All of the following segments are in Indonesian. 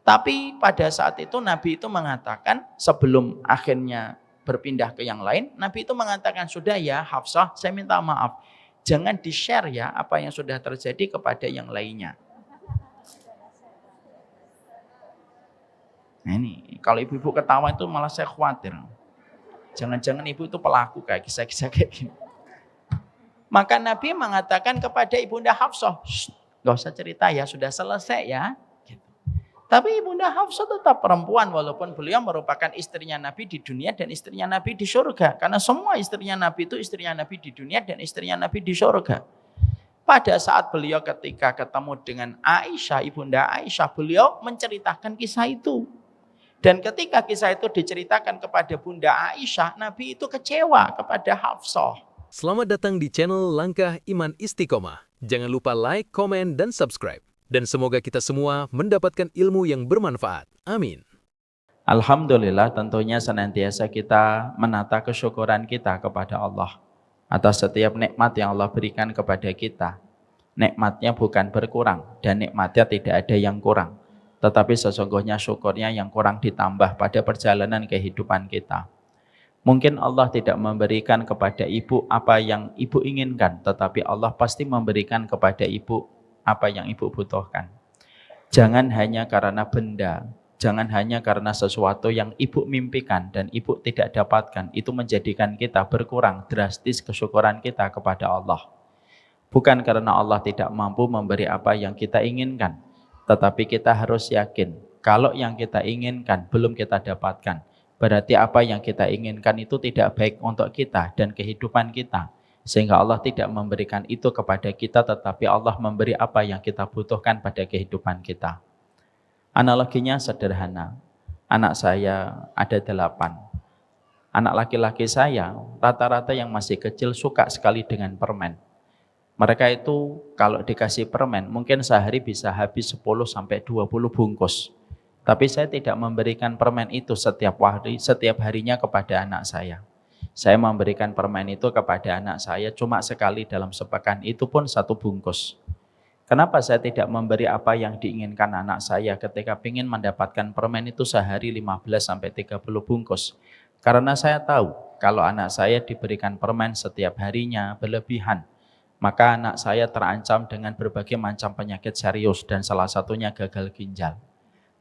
Tapi pada saat itu Nabi itu mengatakan sebelum akhirnya berpindah ke yang lain, Nabi itu mengatakan, sudah ya Hafsah, saya minta maaf. Jangan di-share ya apa yang sudah terjadi kepada yang lainnya. Nah ini, kalau ibu-ibu ketawa itu malah saya khawatir. Jangan-jangan ibu itu pelaku kayak kisah-kisah kayak gini. Maka Nabi mengatakan kepada Ibunda Hafsah, gak usah cerita ya, sudah selesai ya. Gitu. Tapi Ibunda Hafsah tetap perempuan, walaupun beliau merupakan istrinya Nabi di dunia dan istrinya Nabi di surga. Karena semua istrinya Nabi itu istrinya Nabi di dunia dan istrinya Nabi di surga. Pada saat beliau ketika ketemu dengan Aisyah, Ibunda Aisyah, beliau menceritakan kisah itu. Dan ketika kisah itu diceritakan kepada Bunda Aisyah, Nabi itu kecewa kepada Hafsah. Selamat datang di channel Langkah Iman Istiqomah. Jangan lupa like, komen, dan subscribe. Dan semoga kita semua mendapatkan ilmu yang bermanfaat. Amin. Alhamdulillah, tentunya senantiasa kita menata kesyukuran kita kepada Allah atas setiap nikmat yang Allah berikan kepada kita. Nikmatnya bukan berkurang dan nikmatnya tidak ada yang kurang. Tetapi sesungguhnya syukurnya yang kurang ditambah pada perjalanan kehidupan kita. Mungkin Allah tidak memberikan kepada ibu apa yang ibu inginkan, tetapi Allah pasti memberikan kepada ibu apa yang ibu butuhkan. Jangan hanya karena benda, jangan hanya karena sesuatu yang ibu mimpikan dan ibu tidak dapatkan, itu menjadikan kita berkurang drastis kesyukuran kita kepada Allah. Bukan karena Allah tidak mampu memberi apa yang kita inginkan, tetapi kita harus yakin, kalau yang kita inginkan belum kita dapatkan, berarti apa yang kita inginkan itu tidak baik untuk kita dan kehidupan kita. Sehingga Allah tidak memberikan itu kepada kita, tetapi Allah memberi apa yang kita butuhkan pada kehidupan kita. Analoginya sederhana. Anak saya ada 8. Anak laki-laki saya rata-rata yang masih kecil suka sekali dengan permen. Mereka itu kalau dikasih permen mungkin sehari bisa habis 10-20 bungkus. Tapi saya tidak memberikan permen itu setiap harinya kepada anak saya. Saya memberikan permen itu kepada anak saya cuma sekali dalam sepekan, itu pun 1 bungkus. Kenapa saya tidak memberi apa yang diinginkan anak saya ketika ingin mendapatkan permen itu sehari 15-30 bungkus? Karena saya tahu kalau anak saya diberikan permen setiap harinya berlebihan, maka anak saya terancam dengan berbagai macam penyakit serius dan salah satunya gagal ginjal.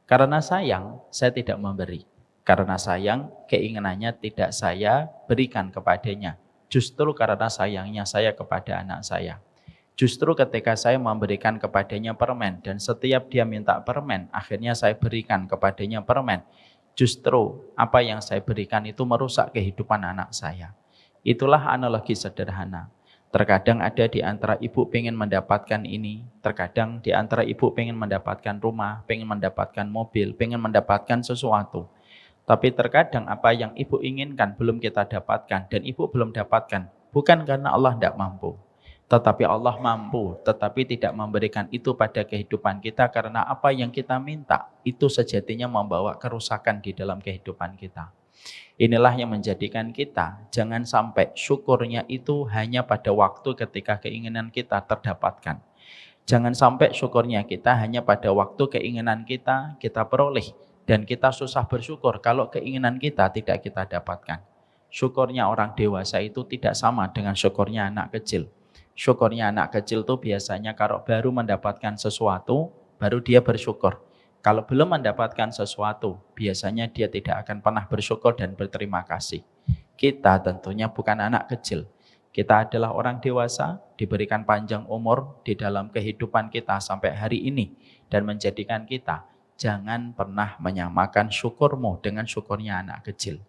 Karena sayang, saya tidak memberi. Karena sayang, keinginannya tidak saya berikan kepadanya. Justru karena sayangnya saya kepada anak saya. Justru ketika saya memberikan kepadanya permen dan setiap dia minta permen, akhirnya saya berikan kepadanya permen. Justru apa yang saya berikan itu merusak kehidupan anak saya. Itulah analogi sederhana. Terkadang ada di antara ibu pengen mendapatkan ini, terkadang di antara ibu pengen mendapatkan rumah, pengen mendapatkan mobil, pengen mendapatkan sesuatu. Tapi terkadang apa yang ibu inginkan belum kita dapatkan dan ibu belum dapatkan, bukan karena Allah tidak mampu. Tetapi Allah mampu, tetapi tidak memberikan itu pada kehidupan kita karena apa yang kita minta, itu sejatinya membawa kerusakan di dalam kehidupan kita. Inilah yang menjadikan kita jangan sampai syukurnya itu hanya pada waktu ketika keinginan kita terdapatkan. Jangan sampai syukurnya kita hanya pada waktu keinginan kita peroleh dan kita susah bersyukur kalau keinginan kita tidak kita dapatkan. Syukurnya orang dewasa itu tidak sama dengan syukurnya anak kecil. Syukurnya anak kecil itu biasanya kalau baru mendapatkan sesuatu, baru dia bersyukur. Kalau belum mendapatkan sesuatu, biasanya dia tidak akan pernah bersyukur dan berterima kasih. Kita tentunya bukan anak kecil. Kita adalah orang dewasa, diberikan panjang umur di dalam kehidupan kita sampai hari ini. Dan menjadikan kita, jangan pernah menyamakan syukurmu dengan syukurnya anak kecil.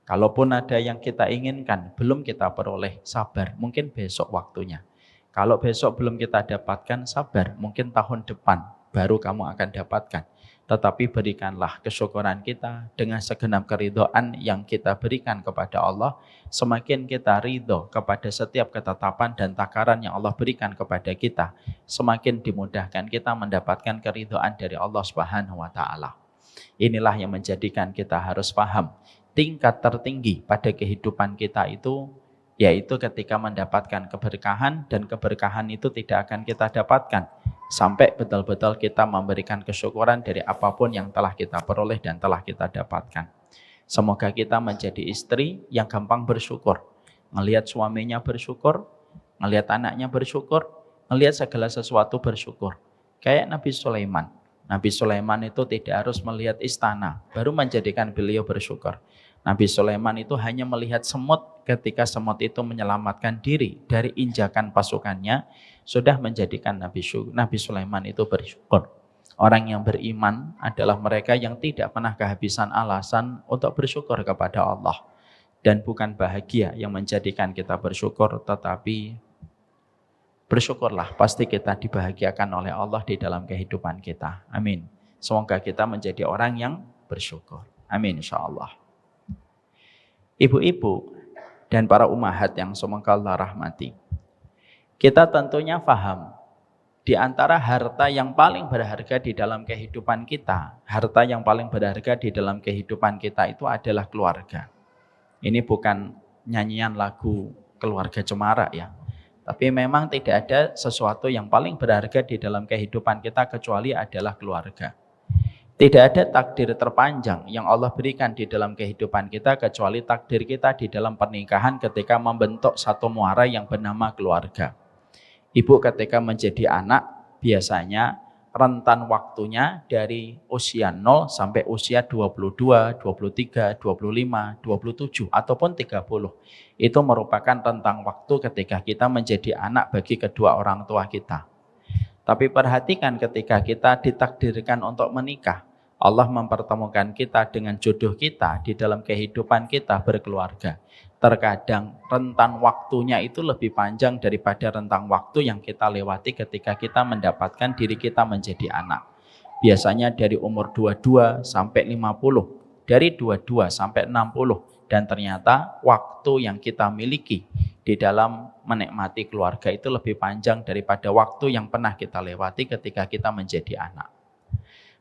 Kalaupun ada yang kita inginkan, belum kita peroleh, sabar, mungkin besok waktunya. Kalau besok belum kita dapatkan, sabar, mungkin tahun depan baru kamu akan dapatkan. Tetapi berikanlah kesyukuran kita dengan segenap keridhaan yang kita berikan kepada Allah. Semakin kita ridho kepada setiap ketetapan dan takaran yang Allah berikan kepada kita, semakin dimudahkan kita mendapatkan keridhaan dari Allah Subhanahu wa Ta'ala. Inilah yang menjadikan kita harus paham tingkat tertinggi pada kehidupan kita itu, yaitu ketika mendapatkan keberkahan, dan keberkahan itu tidak akan kita dapatkan sampai betul-betul kita memberikan kesyukuran dari apapun yang telah kita peroleh dan telah kita dapatkan. Semoga kita menjadi istri yang gampang bersyukur, ngelihat suaminya bersyukur, ngelihat anaknya bersyukur, ngelihat segala sesuatu bersyukur. Kayak Nabi Sulaiman. Nabi Sulaiman itu tidak harus melihat istana baru menjadikan beliau bersyukur. Nabi Sulaiman itu hanya melihat semut, ketika semut itu menyelamatkan diri dari injakan pasukannya, sudah menjadikan Nabi Sulaiman itu bersyukur. Orang yang beriman adalah mereka yang tidak pernah kehabisan alasan untuk bersyukur kepada Allah. Dan bukan bahagia yang menjadikan kita bersyukur, tetapi bersyukurlah, pasti kita dibahagiakan oleh Allah di dalam kehidupan kita. Amin. Semoga kita menjadi orang yang bersyukur. Amin insyaallah. Ibu-ibu dan para ummahat yang semoga Allah rahmati, kita tentunya paham di antara harta yang paling berharga di dalam kehidupan kita, harta yang paling berharga di dalam kehidupan kita itu adalah keluarga. Ini bukan nyanyian lagu Keluarga Cemara ya, tapi memang tidak ada sesuatu yang paling berharga di dalam kehidupan kita kecuali adalah keluarga. Tidak ada takdir terpanjang yang Allah berikan di dalam kehidupan kita kecuali takdir kita di dalam pernikahan ketika membentuk satu muara yang bernama keluarga. Ibu ketika menjadi anak biasanya rentan waktunya dari usia 0 sampai usia 22, 23, 25, 27 ataupun 30. Itu merupakan rentang waktu ketika kita menjadi anak bagi kedua orang tua kita. Tapi perhatikan ketika kita ditakdirkan untuk menikah, Allah mempertemukan kita dengan jodoh kita di dalam kehidupan kita berkeluarga. Terkadang rentan waktunya itu lebih panjang daripada rentang waktu yang kita lewati ketika kita mendapatkan diri kita menjadi anak. Biasanya dari umur 22 sampai 50, dari 22 sampai 60. Dan ternyata waktu yang kita miliki di dalam menikmati keluarga itu lebih panjang daripada waktu yang pernah kita lewati ketika kita menjadi anak.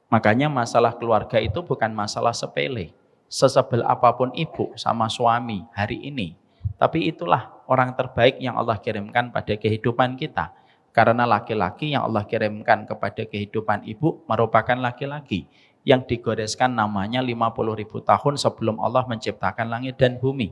Makanya masalah keluarga itu bukan masalah sepele. Sesebel apapun ibu sama suami hari ini, tapi itulah orang terbaik yang Allah kirimkan pada kehidupan kita. Karena laki-laki yang Allah kirimkan kepada kehidupan ibu merupakan laki-laki yang digoreskan namanya 50.000 tahun sebelum Allah menciptakan langit dan bumi.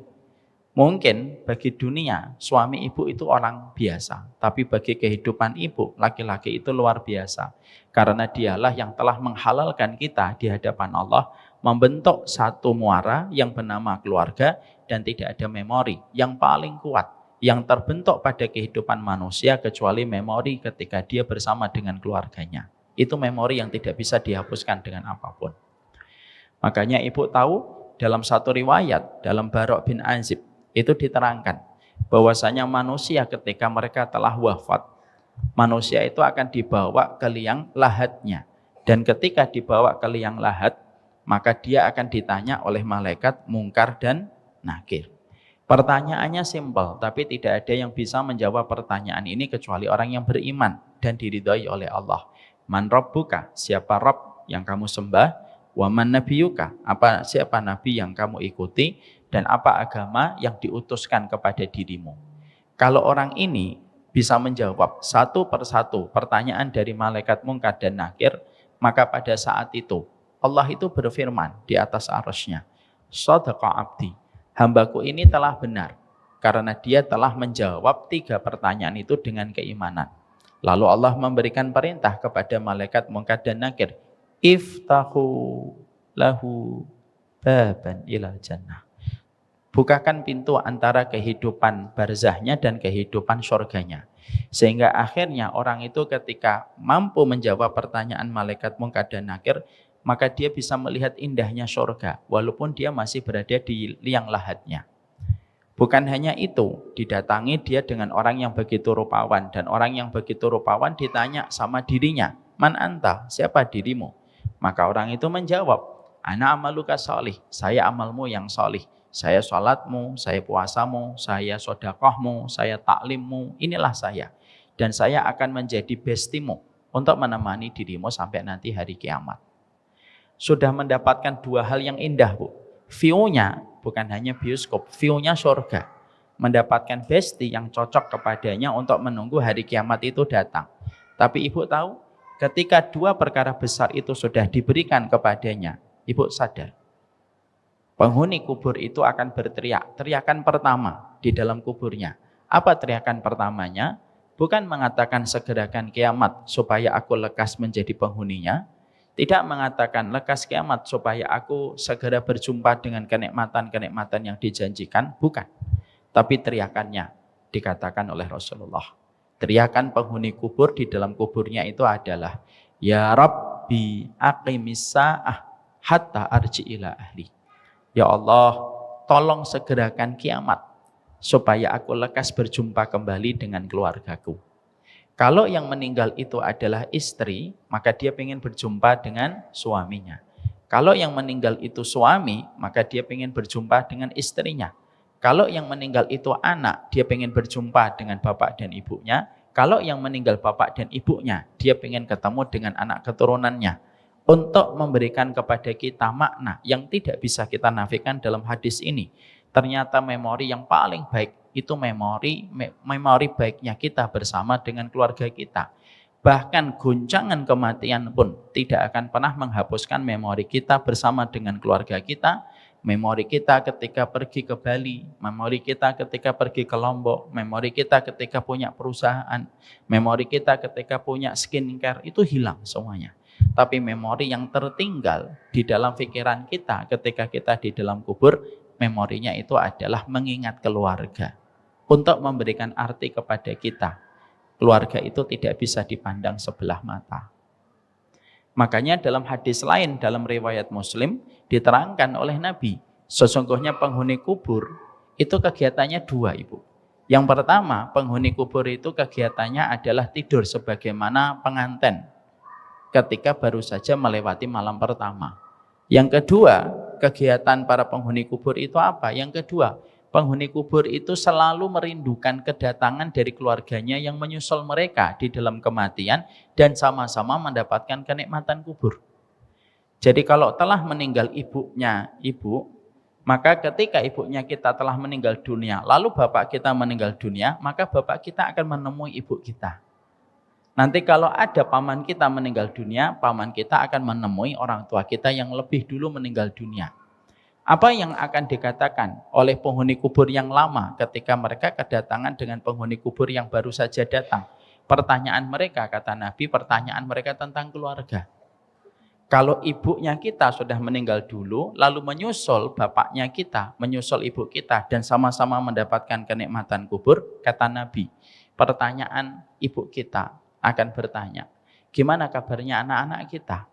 Mungkin bagi dunia suami ibu itu orang biasa, tapi bagi kehidupan ibu laki-laki itu luar biasa. Karena dialah yang telah menghalalkan kita di hadapan Allah, membentuk satu muara yang bernama keluarga, dan tidak ada memori yang paling kuat yang terbentuk pada kehidupan manusia kecuali memori ketika dia bersama dengan keluarganya. Itu memori yang tidak bisa dihapuskan dengan apapun. Makanya ibu tahu dalam satu riwayat dalam Barok bin Azib itu diterangkan bahwasanya manusia ketika mereka telah wafat, manusia itu akan dibawa ke liang lahatnya, dan ketika dibawa ke liang lahat maka dia akan ditanya oleh malaikat Mungkar dan Nakir. Pertanyaannya simpel, tapi tidak ada yang bisa menjawab pertanyaan ini kecuali orang yang beriman dan diridhai oleh Allah. Man rabbuka, siapa Rabb yang kamu sembah? Wa man nabiyuka, siapa nabi yang kamu ikuti? Dan apa agama yang diutuskan kepada dirimu? Kalau orang ini bisa menjawab satu persatu pertanyaan dari malaikat Mungkar dan Nakir, maka pada saat itu Allah itu berfirman di atas arsy-Nya, Shadaqa abdi, hambaku ini telah benar karena dia telah menjawab 3 pertanyaan itu dengan keimanan. Lalu Allah memberikan perintah kepada malaikat Mungkar dan Nakir, iftahu lahu baban ilal jannah. Bukakan pintu antara kehidupan barzahnya dan kehidupan surganya. Sehingga akhirnya orang itu ketika mampu menjawab pertanyaan malaikat Mungkar dan Nakir, maka dia bisa melihat indahnya surga walaupun dia masih berada di liang lahatnya. Bukan hanya itu, didatangi dia dengan orang yang begitu rupawan, dan orang yang begitu rupawan ditanya sama dirinya, man anta, siapa dirimu? Maka orang itu menjawab, ana amaluka sholih, saya amalmu yang sholih. Saya sholatmu, saya puasamu, saya sodakohmu, saya taklimmu, inilah saya. Dan saya akan menjadi bestimu untuk menemani dirimu sampai nanti hari kiamat. Sudah mendapatkan 2 hal yang indah, Bu. View-nya bukan hanya bioskop, view-nya surga. Mendapatkan besti yang cocok kepadanya untuk menunggu hari kiamat itu datang. Tapi ibu tahu, ketika dua perkara besar itu sudah diberikan kepadanya, ibu sadar, penghuni kubur itu akan berteriak. Teriakan pertama di dalam kuburnya. Apa teriakan pertamanya? Bukan mengatakan segerakan kiamat supaya aku lekas menjadi penghuninya. Tidak mengatakan lekas kiamat supaya aku segera berjumpa dengan kenikmatan-kenikmatan yang dijanjikan. Bukan. Tapi teriakannya dikatakan oleh Rasulullah. Teriakan penghuni kubur di dalam kuburnya itu adalah, Ya Rabbi aqimis sa'ah hatta arji ila ahli. Ya Allah, tolong segerakan kiamat supaya aku lekas berjumpa kembali dengan keluargaku. Kalau yang meninggal itu adalah istri, maka dia ingin berjumpa dengan suaminya. Kalau yang meninggal itu suami, maka dia ingin berjumpa dengan istrinya. Kalau yang meninggal itu anak, dia ingin berjumpa dengan bapak dan ibunya. Kalau yang meninggal bapak dan ibunya, dia ingin ketemu dengan anak keturunannya. Untuk memberikan kepada kita makna yang tidak bisa kita nafikan dalam hadis ini. Ternyata memori yang paling baik itu memori baiknya kita bersama dengan keluarga kita. Bahkan guncangan kematian pun tidak akan pernah menghapuskan memori kita bersama dengan keluarga kita. Memori kita ketika pergi ke Bali, memori kita ketika pergi ke Lombok, memori kita ketika punya perusahaan, memori kita ketika punya skincare, itu hilang semuanya. Tapi memori yang tertinggal di dalam pikiran kita ketika kita di dalam kubur, memorinya itu adalah mengingat keluarga. Untuk memberikan arti kepada kita, keluarga itu tidak bisa dipandang sebelah mata. Makanya dalam hadis lain, dalam riwayat Muslim, diterangkan oleh Nabi, sesungguhnya penghuni kubur itu kegiatannya dua, ibu. Yang pertama, penghuni kubur itu kegiatannya adalah tidur sebagaimana pengantin ketika baru saja melewati malam pertama. Yang kedua, kegiatan para penghuni kubur itu apa? Yang kedua, penghuni kubur itu selalu merindukan kedatangan dari keluarganya yang menyusul mereka di dalam kematian dan sama-sama mendapatkan kenikmatan kubur. Jadi kalau telah meninggal ibunya, maka ketika ibunya kita telah meninggal dunia, lalu bapak kita meninggal dunia, maka bapak kita akan menemui ibu kita. Nanti kalau ada paman kita meninggal dunia, paman kita akan menemui orang tua kita yang lebih dulu meninggal dunia. Apa yang akan dikatakan oleh penghuni kubur yang lama ketika mereka kedatangan dengan penghuni kubur yang baru saja datang? Pertanyaan mereka, kata Nabi, pertanyaan mereka tentang keluarga. Kalau ibunya kita sudah meninggal dulu, lalu menyusul bapaknya kita, menyusul ibu kita, dan sama-sama mendapatkan kenikmatan kubur, kata Nabi, pertanyaan ibu kita akan bertanya, gimana kabarnya anak-anak kita?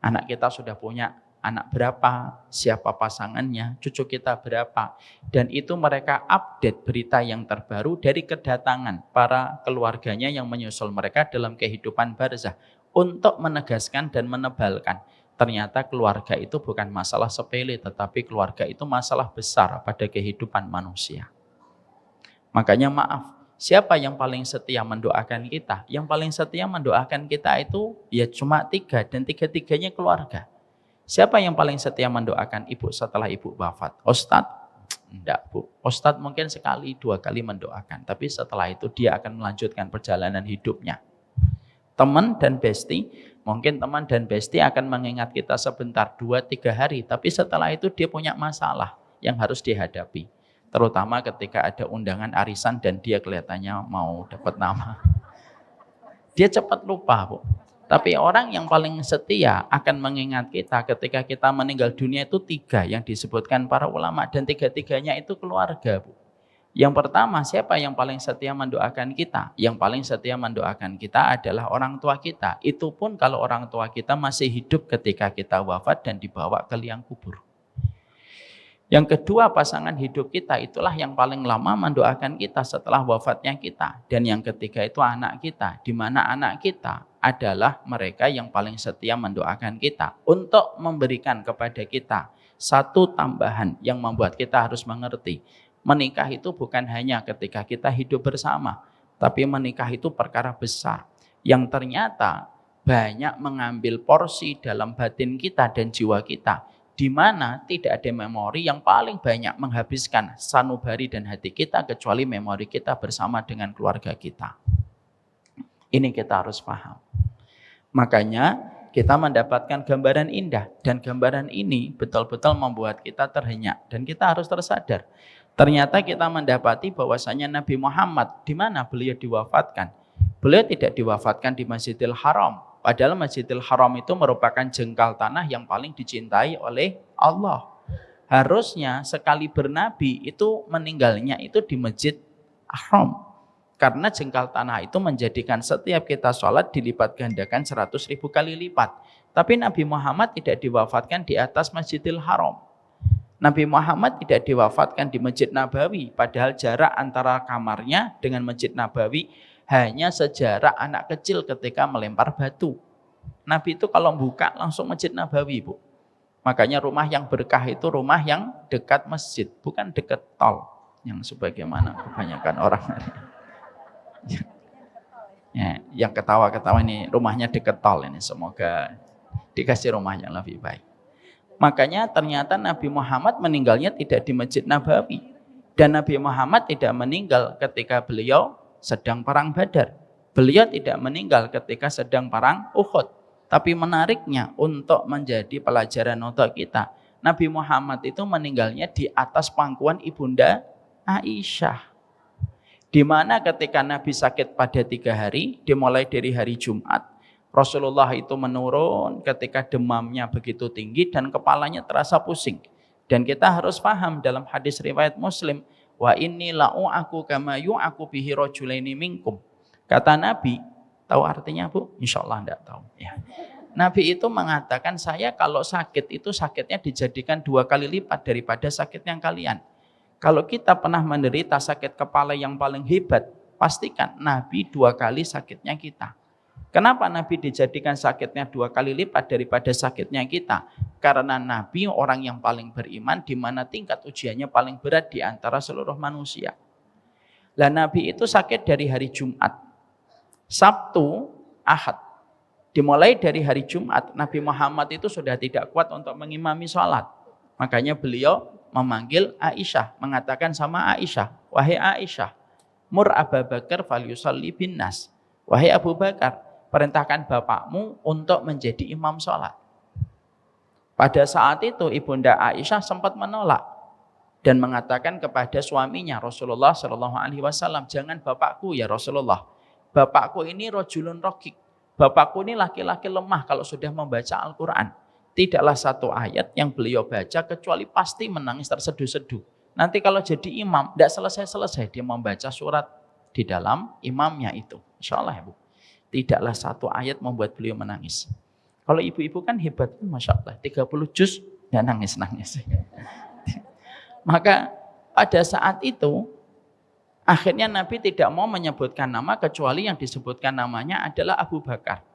Anak kita sudah punya anak berapa, siapa pasangannya, cucu kita berapa. Dan itu mereka update berita yang terbaru dari kedatangan para keluarganya yang menyusul mereka dalam kehidupan barzah. Untuk menegaskan dan menebalkan, ternyata keluarga itu bukan masalah sepele, tetapi keluarga itu masalah besar pada kehidupan manusia. Makanya maaf, siapa yang paling setia mendoakan kita? Yang paling setia mendoakan kita itu ya cuma 3, dan 3-tiganya keluarga. Siapa yang paling setia mendoakan ibu setelah ibu wafat? Ustadz? Enggak, Bu. Ustadz mungkin sekali 2 kali mendoakan, tapi setelah itu dia akan melanjutkan perjalanan hidupnya. Teman dan bestie, mungkin teman dan bestie akan mengingat kita sebentar 2-3 hari, tapi setelah itu dia punya masalah yang harus dihadapi. Terutama ketika ada undangan arisan dan dia kelihatannya mau dapat nama. Dia cepat lupa, Bu. Tapi orang yang paling setia akan mengingat kita ketika kita meninggal dunia itu 3 yang disebutkan para ulama, dan 3-tiganya itu keluarga, Bu. Yang pertama, siapa yang paling setia mendoakan kita? Yang paling setia mendoakan kita adalah orang tua kita. Itu pun kalau orang tua kita masih hidup ketika kita wafat dan dibawa ke liang kubur. Yang kedua, pasangan hidup kita itulah yang paling lama mendoakan kita setelah wafatnya kita. Dan yang ketiga itu anak kita, di mana anak kita adalah mereka yang paling setia mendoakan kita untuk memberikan kepada kita satu tambahan yang membuat kita harus mengerti. Menikah itu bukan hanya ketika kita hidup bersama, tapi menikah itu perkara besar yang ternyata banyak mengambil porsi dalam batin kita dan jiwa kita, di mana tidak ada memori yang paling banyak menghabiskan sanubari dan hati kita kecuali memori kita bersama dengan keluarga kita. Ini kita harus paham. Makanya kita mendapatkan gambaran indah, dan gambaran ini betul-betul membuat kita terhenyak, dan kita harus tersadar. Ternyata kita mendapati bahwasanya Nabi Muhammad, di mana beliau diwafatkan? Beliau tidak diwafatkan di Masjidil Haram. Padahal Masjidil Haram itu merupakan jengkal tanah yang paling dicintai oleh Allah. Harusnya sekali bernabi itu meninggalnya itu di Masjid Haram. Karena jengkal tanah itu menjadikan setiap kita sholat dilipat gandakan 100.000 kali lipat. Tapi Nabi Muhammad tidak diwafatkan di atas Masjidil Haram. Nabi Muhammad tidak diwafatkan di Masjid Nabawi. Padahal jarak antara kamarnya dengan Masjid Nabawi hanya sejarak anak kecil ketika melempar batu. Nabi itu kalau buka langsung Masjid Nabawi, Bu. Makanya rumah yang berkah itu rumah yang dekat masjid, bukan dekat tol. Yang sebagaimana kebanyakan orang. Ya, yang ketawa-ketawa ini rumahnya deket tol ini, semoga dikasih rumah yang lebih baik. Makanya ternyata Nabi Muhammad meninggalnya tidak di Masjid Nabawi, dan Nabi Muhammad tidak meninggal ketika beliau sedang perang Badar. Beliau tidak meninggal ketika sedang perang Uhud. Tapi menariknya untuk menjadi pelajaran untuk kita, Nabi Muhammad itu meninggalnya di atas pangkuan Ibunda Aisyah. Di mana ketika Nabi sakit pada 3 hari, dimulai dari hari Jumat, Rasulullah itu menurun ketika demamnya begitu tinggi dan kepalanya terasa pusing. Dan kita harus paham dalam hadis riwayat Muslim, wa inni la'u'aku kama yu'aku bihi rajulaini minkum. Kata Nabi, tahu artinya, Bu? Insya Allah enggak tahu. Ya. Nabi itu mengatakan, saya kalau sakit itu sakitnya dijadikan 2 kali lipat daripada sakitnya kalian. Kalau kita pernah menderita sakit kepala yang paling hebat, pastikan Nabi 2 kali sakitnya kita. Kenapa Nabi dijadikan sakitnya 2 kali lipat daripada sakitnya kita? Karena Nabi orang yang paling beriman, di mana tingkat ujiannya paling berat di antara seluruh manusia. Lah Nabi itu sakit dari hari Jumat, Sabtu, Ahad. Dimulai dari hari Jumat, Nabi Muhammad itu sudah tidak kuat untuk mengimami sholat. Makanya beliau memanggil Aisyah, mengatakan sama Aisyah, wahai Aisyah, mur Abu Bakar falyusalli bin nas. Wahai Abu Bakar, perintahkan bapakmu untuk menjadi imam sholat. Pada saat itu Ibunda Aisyah sempat menolak dan mengatakan kepada suaminya Rasulullah Shallallahu Alaihi Wasallam, jangan bapakku ya Rasulullah. Bapakku ini rojulun rokik. Bapakku ini laki-laki lemah kalau sudah membaca Al-Quran. Tidaklah satu ayat yang beliau baca kecuali pasti menangis terseduh-seduh. Nanti kalau jadi imam, tidak selesai-selesai dia membaca surat di dalam imamnya itu. Insya Allah ya Bu. Tidaklah satu ayat membuat beliau menangis. Kalau ibu-ibu kan hebat, Masya Allah. 30 juz, tidak nangis-nangis. Maka pada saat itu, akhirnya Nabi tidak mau menyebutkan nama, kecuali yang disebutkan namanya adalah Abu Bakar.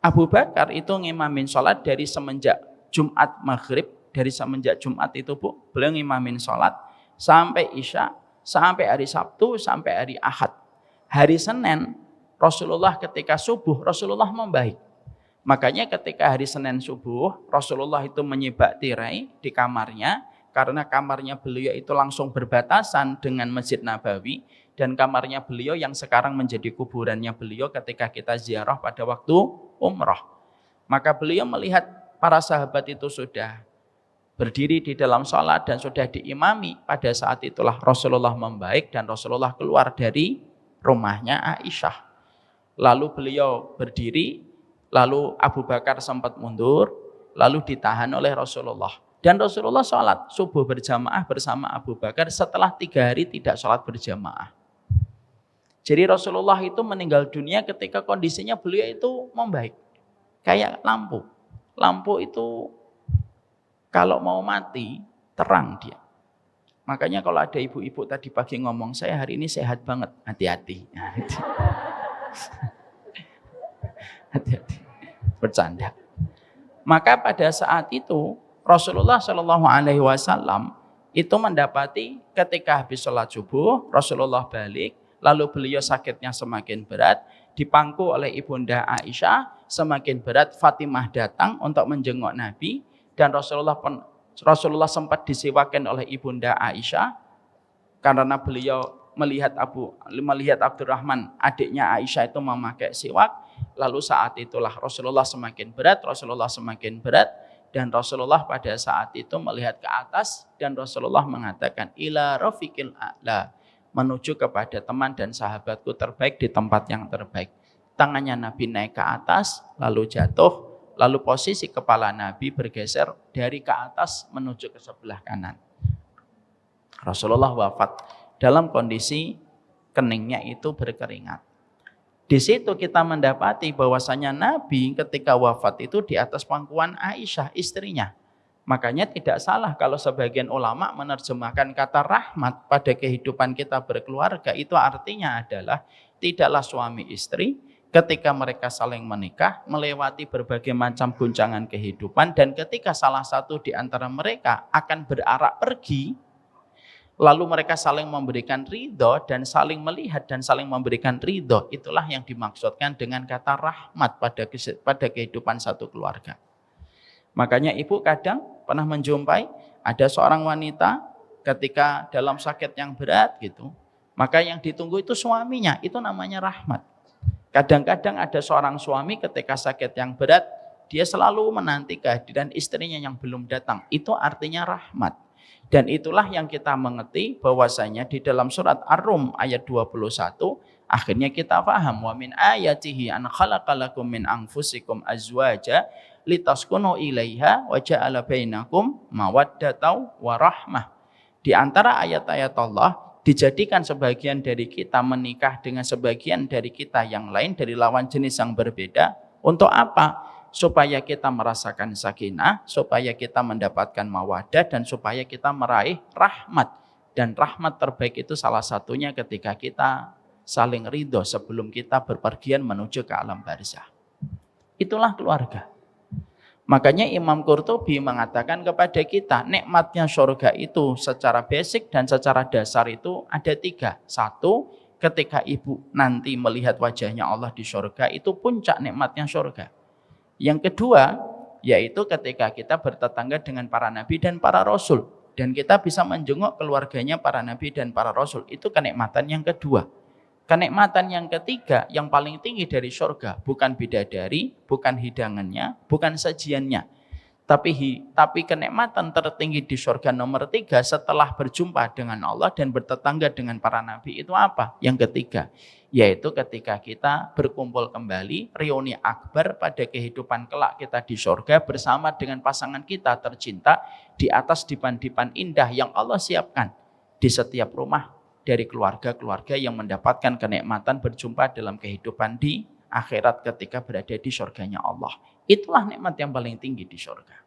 Abu Bakar itu ngimamin sholat dari semenjak Jumat maghrib, dari semenjak Jumat itu Bu, beliau ngimamin sholat sampai Isya, sampai hari Sabtu, sampai hari Ahad. Hari Senin, Rasulullah ketika subuh, Rasulullah membaik. Makanya ketika hari Senin subuh, Rasulullah itu menyibak tirai di kamarnya, karena kamarnya beliau itu langsung berbatasan dengan Masjid Nabawi, dan kamarnya beliau yang sekarang menjadi kuburannya beliau ketika kita ziarah pada waktu umrah. Maka beliau melihat para sahabat itu sudah berdiri di dalam sholat dan sudah diimami. Pada saat itulah Rasulullah membaik dan Rasulullah keluar dari rumahnya Aisyah. Lalu beliau berdiri, lalu Abu Bakar sempat mundur, lalu ditahan oleh Rasulullah. Dan Rasulullah sholat subuh berjamaah bersama Abu Bakar setelah 3 hari tidak sholat berjamaah. Jadi Rasulullah itu meninggal dunia ketika kondisinya beliau itu membaik. Kayak lampu. Lampu itu kalau mau mati, terang dia. Makanya kalau ada ibu-ibu tadi pagi ngomong, saya hari ini sehat banget. Hati-hati. Hati-hati. Bercanda. Maka pada saat itu, Rasulullah Shallallahu Alaihi Wasallam itu mendapati ketika habis sholat subuh, Rasulullah balik, lalu beliau sakitnya semakin berat, dipangku oleh Ibunda Aisyah, semakin berat. Fatimah datang untuk menjenguk Nabi, dan Rasulullah sempat disiwakan oleh Ibunda Aisyah karena beliau melihat Abdurrahman, adiknya Aisyah itu memakai siwak. lalu saat itulah Rasulullah semakin berat, dan Rasulullah pada saat itu melihat ke atas dan Rasulullah mengatakan ila rafiqil a'la, menuju kepada teman dan sahabatku terbaik di tempat yang terbaik. Tangannya Nabi naik ke atas, lalu jatuh, lalu posisi kepala Nabi bergeser dari ke atas menuju ke sebelah kanan. Rasulullah wafat dalam kondisi keningnya itu berkeringat. Di situ kita mendapati bahwasanya Nabi ketika wafat itu di atas pangkuan Aisyah istrinya. Makanya tidak salah kalau sebagian ulama menerjemahkan kata rahmat pada kehidupan kita berkeluarga, itu artinya adalah tidaklah suami istri ketika mereka saling menikah melewati berbagai macam guncangan kehidupan, dan ketika salah satu di antara mereka akan berarak pergi, lalu mereka saling memberikan ridho dan saling melihat dan saling memberikan ridho, itulah yang dimaksudkan dengan kata rahmat pada kehidupan satu keluarga. Makanya ibu kadang pernah menjumpai ada seorang wanita ketika dalam sakit yang berat gitu, maka yang ditunggu itu suaminya, itu namanya rahmat. Kadang-kadang ada seorang suami ketika sakit yang berat, dia selalu menanti kehadiran istrinya yang belum datang, itu artinya rahmat. Dan itulah yang kita mengerti bahwasanya di dalam surat Ar-Rum ayat 21, akhirnya kita paham wa min ayatihi an khalaqalakum min anfusikum azwaja litaskunu ilaiha wa ja'ala bainakum mawaddatan wa rahmah. Di antara ayat-ayat Allah dijadikan sebagian dari kita menikah dengan sebagian dari kita yang lain dari lawan jenis yang berbeda. Untuk apa? Supaya kita merasakan sakinah, supaya kita mendapatkan mawaddah, dan supaya kita meraih rahmat. Dan rahmat terbaik itu salah satunya ketika kita saling ridho sebelum kita berpergian menuju ke alam barzah. Itulah keluarga. Makanya Imam Qurtubi mengatakan kepada kita, nikmatnya surga itu secara basic dan secara dasar itu ada 3. 1, ketika ibu nanti melihat wajahnya Allah di surga, itu puncak nikmatnya surga. Yang kedua, yaitu ketika kita bertetangga dengan para nabi dan para rasul, dan kita bisa menjenguk keluarganya para nabi dan para rasul, itu kenikmatan yang kedua. Kenikmatan yang ketiga, yang paling tinggi dari surga, bukan bidadari, bukan hidangannya, bukan sajiannya, tapi kenikmatan tertinggi di surga nomor 3 setelah berjumpa dengan Allah dan bertetangga dengan para nabi itu apa? Yang ketiga, yaitu ketika kita berkumpul kembali, reuni akbar pada kehidupan kelak kita di surga bersama dengan pasangan kita tercinta di atas dipan-dipan indah yang Allah siapkan di setiap rumah dari keluarga-keluarga yang mendapatkan kenikmatan berjumpa dalam kehidupan di akhirat ketika berada di surganya Allah. Itulah nikmat yang paling tinggi di surga.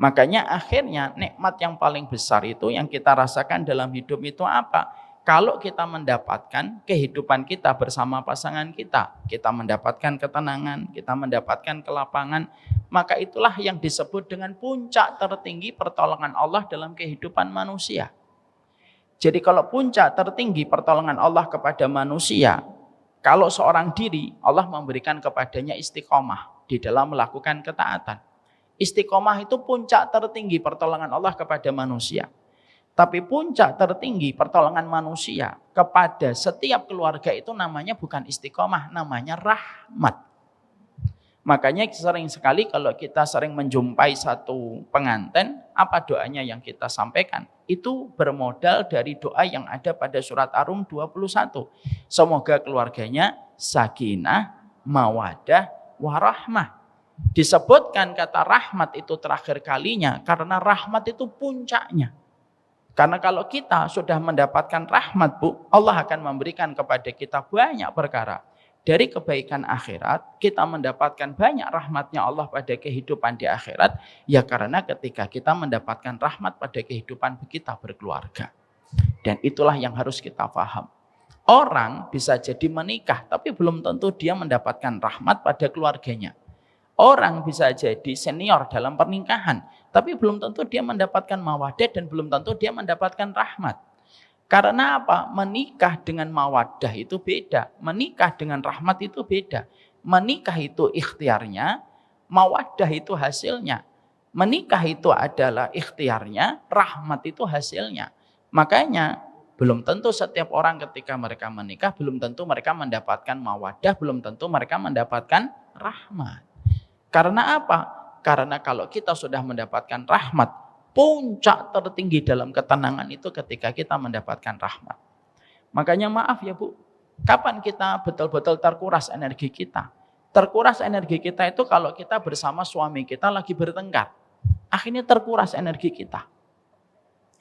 Makanya akhirnya nikmat yang paling besar itu yang kita rasakan dalam hidup itu apa? Kalau kita mendapatkan kehidupan kita bersama pasangan kita, kita mendapatkan ketenangan, kita mendapatkan kelapangan, maka itulah yang disebut dengan puncak tertinggi pertolongan Allah dalam kehidupan manusia. Jadi kalau puncak tertinggi pertolongan Allah kepada manusia, kalau seorang diri, Allah memberikan kepadanya istiqomah di dalam melakukan ketaatan. Istiqomah itu puncak tertinggi pertolongan Allah kepada manusia. Tapi puncak tertinggi pertolongan manusia kepada setiap keluarga itu namanya bukan istiqomah, namanya rahmat. Makanya sering sekali kalau kita sering menjumpai satu pengantin, apa doanya yang kita sampaikan? Itu bermodal dari doa yang ada pada surat Ar-Rum 21. Semoga keluarganya sakinah, mawadah, warahmah. Disebutkan kata rahmat itu terakhir kalinya karena rahmat itu puncaknya. Karena kalau kita sudah mendapatkan rahmat, Bu, Allah akan memberikan kepada kita banyak perkara. Dari kebaikan akhirat, kita mendapatkan banyak rahmatnya Allah pada kehidupan di akhirat, ya karena ketika kita mendapatkan rahmat pada kehidupan kita berkeluarga. Dan itulah yang harus kita paham. Orang bisa jadi menikah, tapi belum tentu dia mendapatkan rahmat pada keluarganya. Orang bisa jadi senior dalam pernikahan, tapi belum tentu dia mendapatkan mawaddah dan belum tentu dia mendapatkan rahmat. Karena apa? Menikah dengan mawaddah itu beda. Menikah dengan rahmat itu beda. Menikah itu ikhtiarnya, mawaddah itu hasilnya. Menikah itu adalah ikhtiarnya, rahmat itu hasilnya. Makanya Belum tentu setiap orang ketika mereka menikah, belum tentu mereka mendapatkan mawaddah, belum tentu mereka mendapatkan rahmat. Karena apa? Karena kalau kita sudah mendapatkan rahmat, puncak tertinggi dalam ketenangan itu ketika kita mendapatkan rahmat. Makanya maaf ya Bu, kapan kita betul-betul terkuras energi kita? Terkuras energi kita itu kalau kita bersama suami kita lagi bertengkar. Akhirnya terkuras energi kita.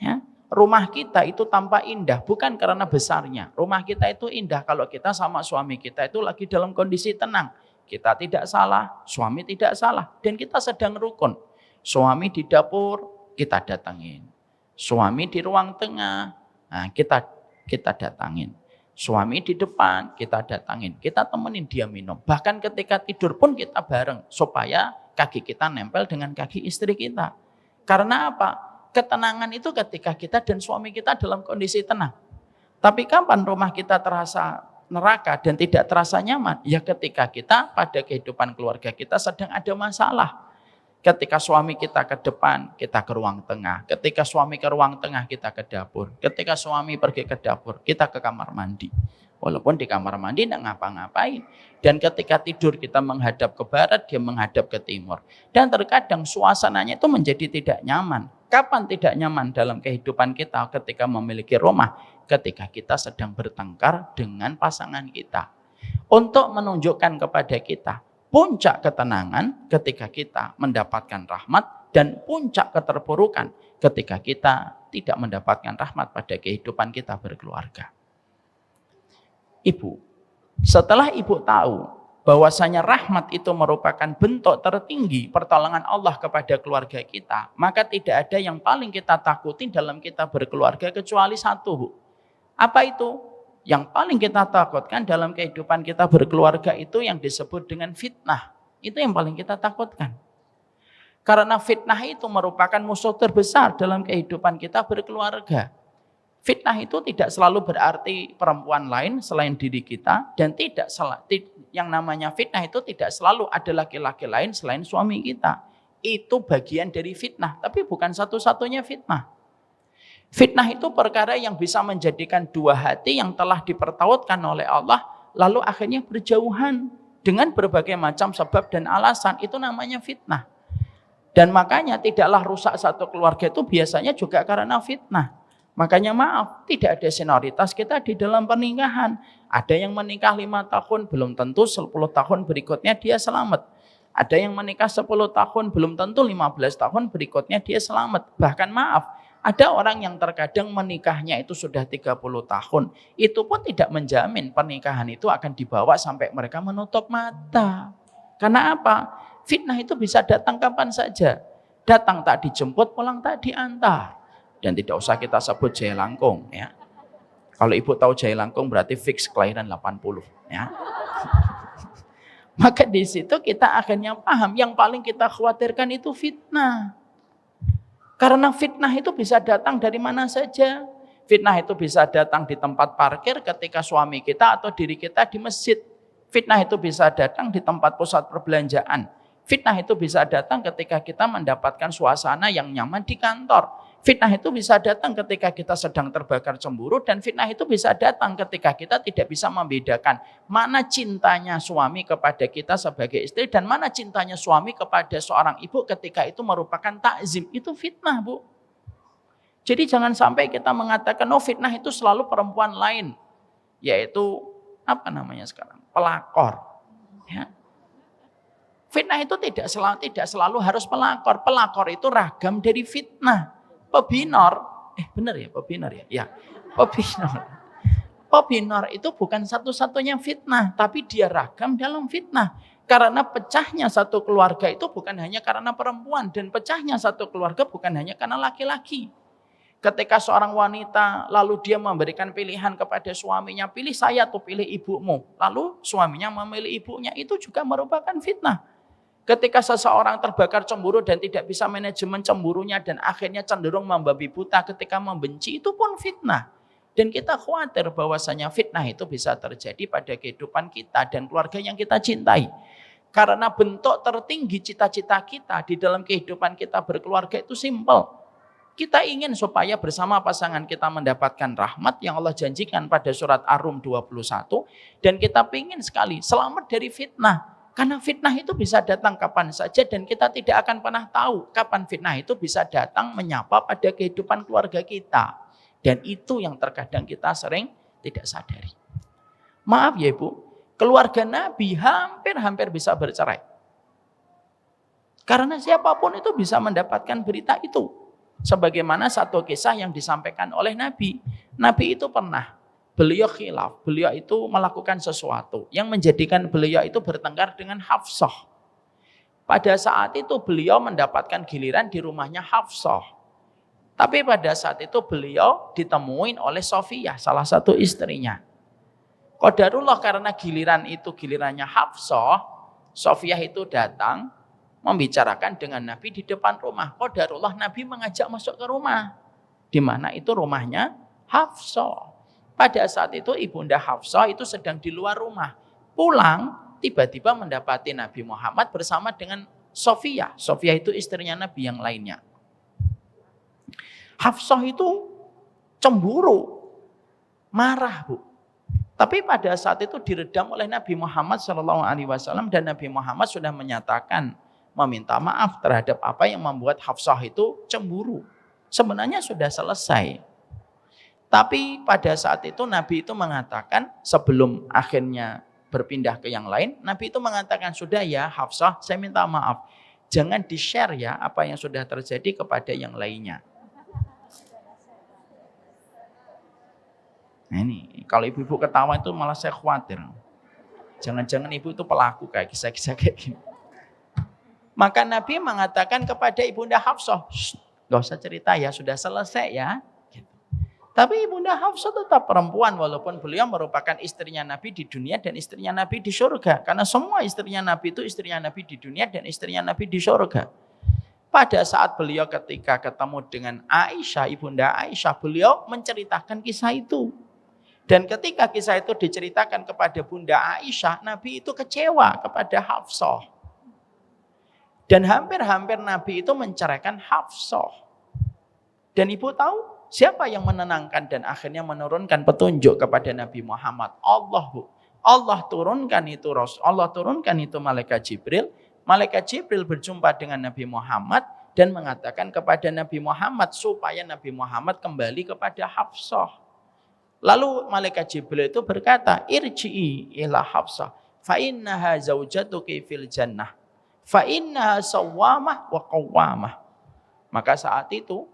Ya, rumah kita itu tampak indah bukan karena besarnya. Rumah kita itu indah kalau kita sama suami kita itu lagi dalam kondisi tenang. Kita tidak salah, suami tidak salah, dan kita sedang rukun. Suami di dapur, kita datangin. Suami di ruang tengah, nah kita datangin. Suami di depan, kita datangin. Kita temenin dia minum. Bahkan ketika tidur pun kita bareng, supaya kaki kita nempel dengan kaki istri kita. Karena apa? Ketenangan itu ketika kita dan suami kita dalam kondisi tenang. Tapi kapan rumah kita terasa neraka dan tidak terasa nyaman? Ya ketika kita pada kehidupan keluarga kita sedang ada masalah. Ketika suami kita ke depan, kita ke ruang tengah. Ketika suami ke ruang tengah, kita ke dapur. Ketika suami pergi ke dapur, kita ke kamar mandi. Walaupun di kamar mandi tidak ngapa-ngapain. Dan ketika tidur kita menghadap ke barat, dia menghadap ke timur. Dan terkadang suasananya itu menjadi tidak nyaman. Kapan tidak nyaman dalam kehidupan kita ketika memiliki rumah? Ketika kita sedang bertengkar dengan pasangan kita. Untuk menunjukkan kepada kita puncak ketenangan ketika kita mendapatkan rahmat dan puncak keterpurukan ketika kita tidak mendapatkan rahmat pada kehidupan kita berkeluarga. Ibu, setelah ibu tahu bahwasanya rahmat itu merupakan bentuk tertinggi pertolongan Allah kepada keluarga kita, maka tidak ada yang paling kita takuti dalam kita berkeluarga kecuali satu, Bu. Apa itu? Yang paling kita takutkan dalam kehidupan kita berkeluarga itu yang disebut dengan fitnah. Itu yang paling kita takutkan. Karena fitnah itu merupakan musuh terbesar dalam kehidupan kita berkeluarga. Fitnah itu tidak selalu berarti perempuan lain selain diri kita, dan yang namanya fitnah itu tidak selalu ada laki-laki lain selain suami kita. Itu bagian dari fitnah, tapi bukan satu-satunya fitnah. Fitnah itu perkara yang bisa menjadikan dua hati yang telah dipertautkan oleh Allah, lalu akhirnya berjauhan dengan berbagai macam sebab dan alasan. Itu namanya fitnah. Dan makanya tidaklah rusak satu keluarga itu biasanya juga karena fitnah. Makanya maaf, tidak ada senioritas kita di dalam pernikahan. Ada yang menikah 5 tahun, belum tentu 10 tahun berikutnya dia selamat. Ada yang menikah 10 tahun, belum tentu 15 tahun berikutnya dia selamat. Bahkan maaf, ada orang yang terkadang menikahnya itu sudah 30 tahun. Itu pun tidak menjamin pernikahan itu akan dibawa sampai mereka menutup mata. Karena apa? Fitnah itu bisa datang kapan saja. Datang tak dijemput, pulang tak diantar. Dan tidak usah kita sebut Jaya Langkung. Ya. Kalau ibu tahu Jaya Langkung berarti fix kelahiran 80. Ya. Maka di situ kita akhirnya paham yang paling kita khawatirkan itu fitnah. Karena fitnah itu bisa datang dari mana saja. Fitnah itu bisa datang di tempat parkir ketika suami kita atau diri kita di masjid. Fitnah itu bisa datang di tempat pusat perbelanjaan. Fitnah itu bisa datang ketika kita mendapatkan suasana yang nyaman di kantor. Fitnah itu bisa datang ketika kita sedang terbakar cemburu, dan fitnah itu bisa datang ketika kita tidak bisa membedakan mana cintanya suami kepada kita sebagai istri dan mana cintanya suami kepada seorang ibu ketika itu merupakan takzim. Itu fitnah, Bu. Jadi jangan sampai kita mengatakan oh fitnah itu selalu perempuan lain, yaitu apa namanya sekarang? Pelakor. Ya. Fitnah itu tidak selalu harus pelakor. Pelakor itu ragam dari fitnah. Pebinor, benar ya pebinor ya? Ya, pebinor. Pebinor itu bukan satu-satunya fitnah, tapi dia ragam dalam fitnah. Karena pecahnya satu keluarga itu bukan hanya karena perempuan, dan pecahnya satu keluarga bukan hanya karena laki-laki. Ketika seorang wanita lalu dia memberikan pilihan kepada suaminya, pilih saya atau pilih ibumu. Lalu suaminya memilih ibunya, itu juga merupakan fitnah. Ketika seseorang terbakar cemburu dan tidak bisa manajemen cemburunya dan akhirnya cenderung membabi buta ketika membenci, itu pun fitnah. Dan kita khawatir bahwasanya fitnah itu bisa terjadi pada kehidupan kita dan keluarga yang kita cintai. Karena bentuk tertinggi cita-cita kita di dalam kehidupan kita berkeluarga itu simpel. Kita ingin supaya bersama pasangan kita mendapatkan rahmat yang Allah janjikan pada surat Ar-Rum 21. Dan kita ingin sekali selamat dari fitnah. Karena fitnah itu bisa datang kapan saja dan kita tidak akan pernah tahu kapan fitnah itu bisa datang menyapa pada kehidupan keluarga kita. Dan itu yang terkadang kita sering tidak sadari. Maaf ya Ibu, keluarga Nabi hampir bisa bercerai. Karena siapapun itu bisa mendapatkan berita itu. Sebagaimana satu kisah yang disampaikan oleh Nabi. Nabi itu pernah, beliau khilaf, beliau itu melakukan sesuatu yang menjadikan beliau itu bertengkar dengan Hafsah. Pada saat itu beliau mendapatkan giliran di rumahnya Hafsah. Tapi pada saat itu beliau ditemuin oleh Sofiyah, salah satu istrinya. Qadarullah karena giliran itu gilirannya Hafsah, Sofiyah itu datang membicarakan dengan Nabi di depan rumah. Qadarullah Nabi mengajak masuk ke rumah. Di mana itu rumahnya Hafsah. Pada saat itu Ibunda Hafsah itu sedang di luar rumah. Pulang, tiba-tiba mendapati Nabi Muhammad bersama dengan Sofiyah. Sofiyah itu istrinya Nabi yang lainnya. Hafsah itu cemburu, marah Bu. Tapi pada saat itu diredam oleh Nabi Muhammad SAW dan Nabi Muhammad sudah menyatakan meminta maaf terhadap apa yang membuat Hafsah itu cemburu. Sebenarnya sudah selesai. Tapi pada saat itu Nabi itu mengatakan sebelum akhirnya berpindah ke yang lain, Nabi itu mengatakan sudah ya Hafsah, saya minta maaf. Jangan di-share ya apa yang sudah terjadi kepada yang lainnya. Nah ini, kalau ibu-ibu ketawa itu malah saya khawatir. Jangan-jangan ibu itu pelaku kayak kisah-kisah kayak gini. Maka Nabi mengatakan kepada Ibunda Hafsah, gak usah cerita ya, sudah selesai ya. Gitu. Tapi Ibunda Hafsah tetap perempuan, walaupun beliau merupakan istrinya Nabi di dunia dan istrinya Nabi di surga. Karena semua istrinya Nabi itu istrinya Nabi di dunia dan istrinya Nabi di surga. Pada saat beliau ketika ketemu dengan Aisyah, Ibunda Aisyah, beliau menceritakan kisah itu. Dan ketika kisah itu diceritakan kepada Bunda Aisyah, Nabi itu kecewa kepada Hafsah. Dan hampir-hampir Nabi itu menceraikan Hafsah. Dan ibu tahu siapa yang menenangkan dan akhirnya menurunkan petunjuk kepada Nabi Muhammad? Allah, Bu. Allah turunkan itu Allah turunkan itu malaikat Jibril. Malaikat Jibril berjumpa dengan Nabi Muhammad dan mengatakan kepada Nabi Muhammad supaya Nabi Muhammad kembali kepada Hafsah. Lalu malaikat Jibril itu berkata, "Irji'i ila Hafsah, fa innaha zaujatuki fil jannah. Fa innaha sawwamah wa qawwamah." Maka saat itu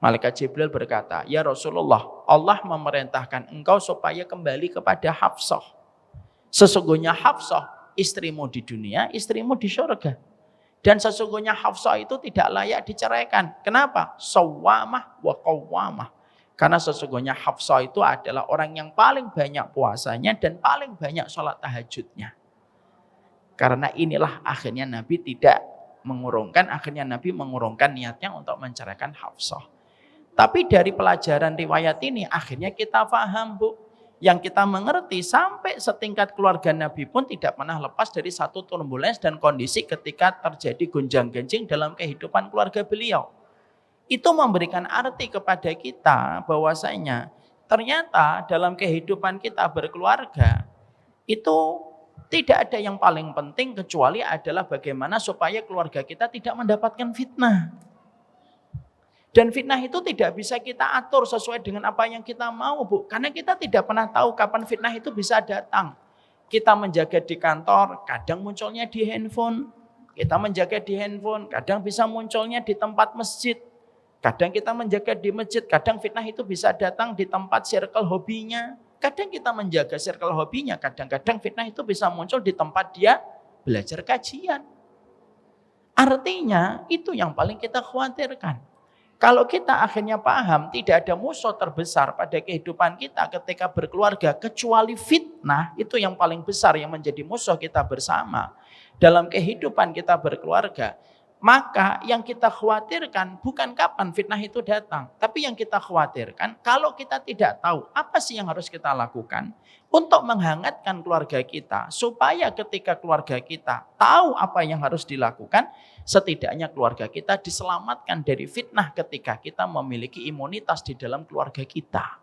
malaikat Jibril berkata, "Ya Rasulullah, Allah memerintahkan engkau supaya kembali kepada Hafsah. Sesungguhnya Hafsah istrimu di dunia, istrimu di surga. Dan sesungguhnya Hafsah itu tidak layak diceraikan. Kenapa? Sawwamah wa qawwamah. Karena sesungguhnya Hafsah itu adalah orang yang paling banyak puasanya dan paling banyak sholat tahajudnya." Karena inilah akhirnya Nabi tidak mengurungkan, akhirnya Nabi mengurungkan niatnya untuk menceraikan Hafsah. Tapi dari pelajaran riwayat ini akhirnya kita paham Bu. Yang kita mengerti sampai setingkat keluarga Nabi pun tidak pernah lepas dari satu turbulens dan kondisi ketika terjadi gonjang-ganjing dalam kehidupan keluarga beliau. Itu memberikan arti kepada kita bahwasanya ternyata dalam kehidupan kita berkeluarga itu tidak ada yang paling penting kecuali adalah bagaimana supaya keluarga kita tidak mendapatkan fitnah. Dan fitnah itu tidak bisa kita atur sesuai dengan apa yang kita mau Bu. Karena kita tidak pernah tahu kapan fitnah itu bisa datang. Kita menjaga di kantor, kadang munculnya di handphone. Kita menjaga di handphone, kadang bisa munculnya di tempat masjid. Kadang kita menjaga di masjid, kadang fitnah itu bisa datang di tempat circle hobinya. Kadang kita menjaga circle hobinya, kadang-kadang fitnah itu bisa muncul di tempat dia belajar kajian. Artinya itu yang paling kita khawatirkan. Kalau kita akhirnya paham tidak ada musuh terbesar pada kehidupan kita ketika berkeluarga kecuali fitnah, itu yang paling besar yang menjadi musuh kita bersama dalam kehidupan kita berkeluarga. Maka yang kita khawatirkan bukan kapan fitnah itu datang. Tapi yang kita khawatirkan kalau kita tidak tahu apa sih yang harus kita lakukan untuk menghangatkan keluarga kita. Supaya ketika keluarga kita tahu apa yang harus dilakukan, setidaknya keluarga kita diselamatkan dari fitnah ketika kita memiliki imunitas di dalam keluarga kita.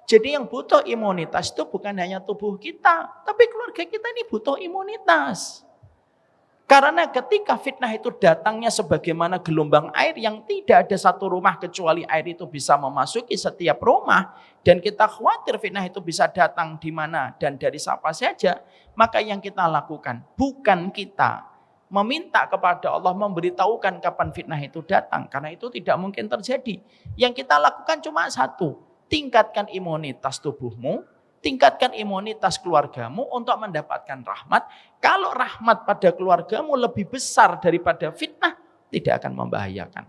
Jadi yang butuh imunitas itu bukan hanya tubuh kita, tapi keluarga kita ini butuh imunitas. Karena ketika fitnah itu datangnya sebagaimana gelombang air yang tidak ada satu rumah kecuali air itu bisa memasuki setiap rumah, dan kita khawatir fitnah itu bisa datang di mana dan dari siapa saja, maka yang kita lakukan bukan kita meminta kepada Allah memberitahukan kapan fitnah itu datang, karena itu tidak mungkin terjadi. Yang kita lakukan cuma satu, tingkatkan imunitas tubuhmu, tingkatkan imunitas keluargamu untuk mendapatkan rahmat. Kalau rahmat pada keluargamu lebih besar daripada fitnah, tidak akan membahayakan.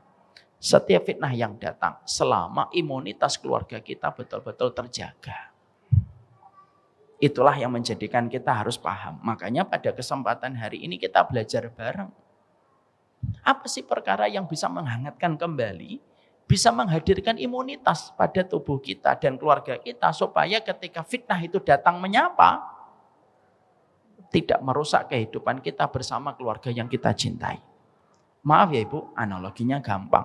Setiap fitnah yang datang, selama imunitas keluarga kita betul-betul terjaga. Itulah yang menjadikan kita harus paham. Makanya pada kesempatan hari ini kita belajar bareng. Apa sih perkara yang bisa menghangatkan kembali, bisa menghadirkan imunitas pada tubuh kita dan keluarga kita, supaya ketika fitnah itu datang menyapa, tidak merusak kehidupan kita bersama keluarga yang kita cintai. Maaf ya Ibu, analoginya gampang.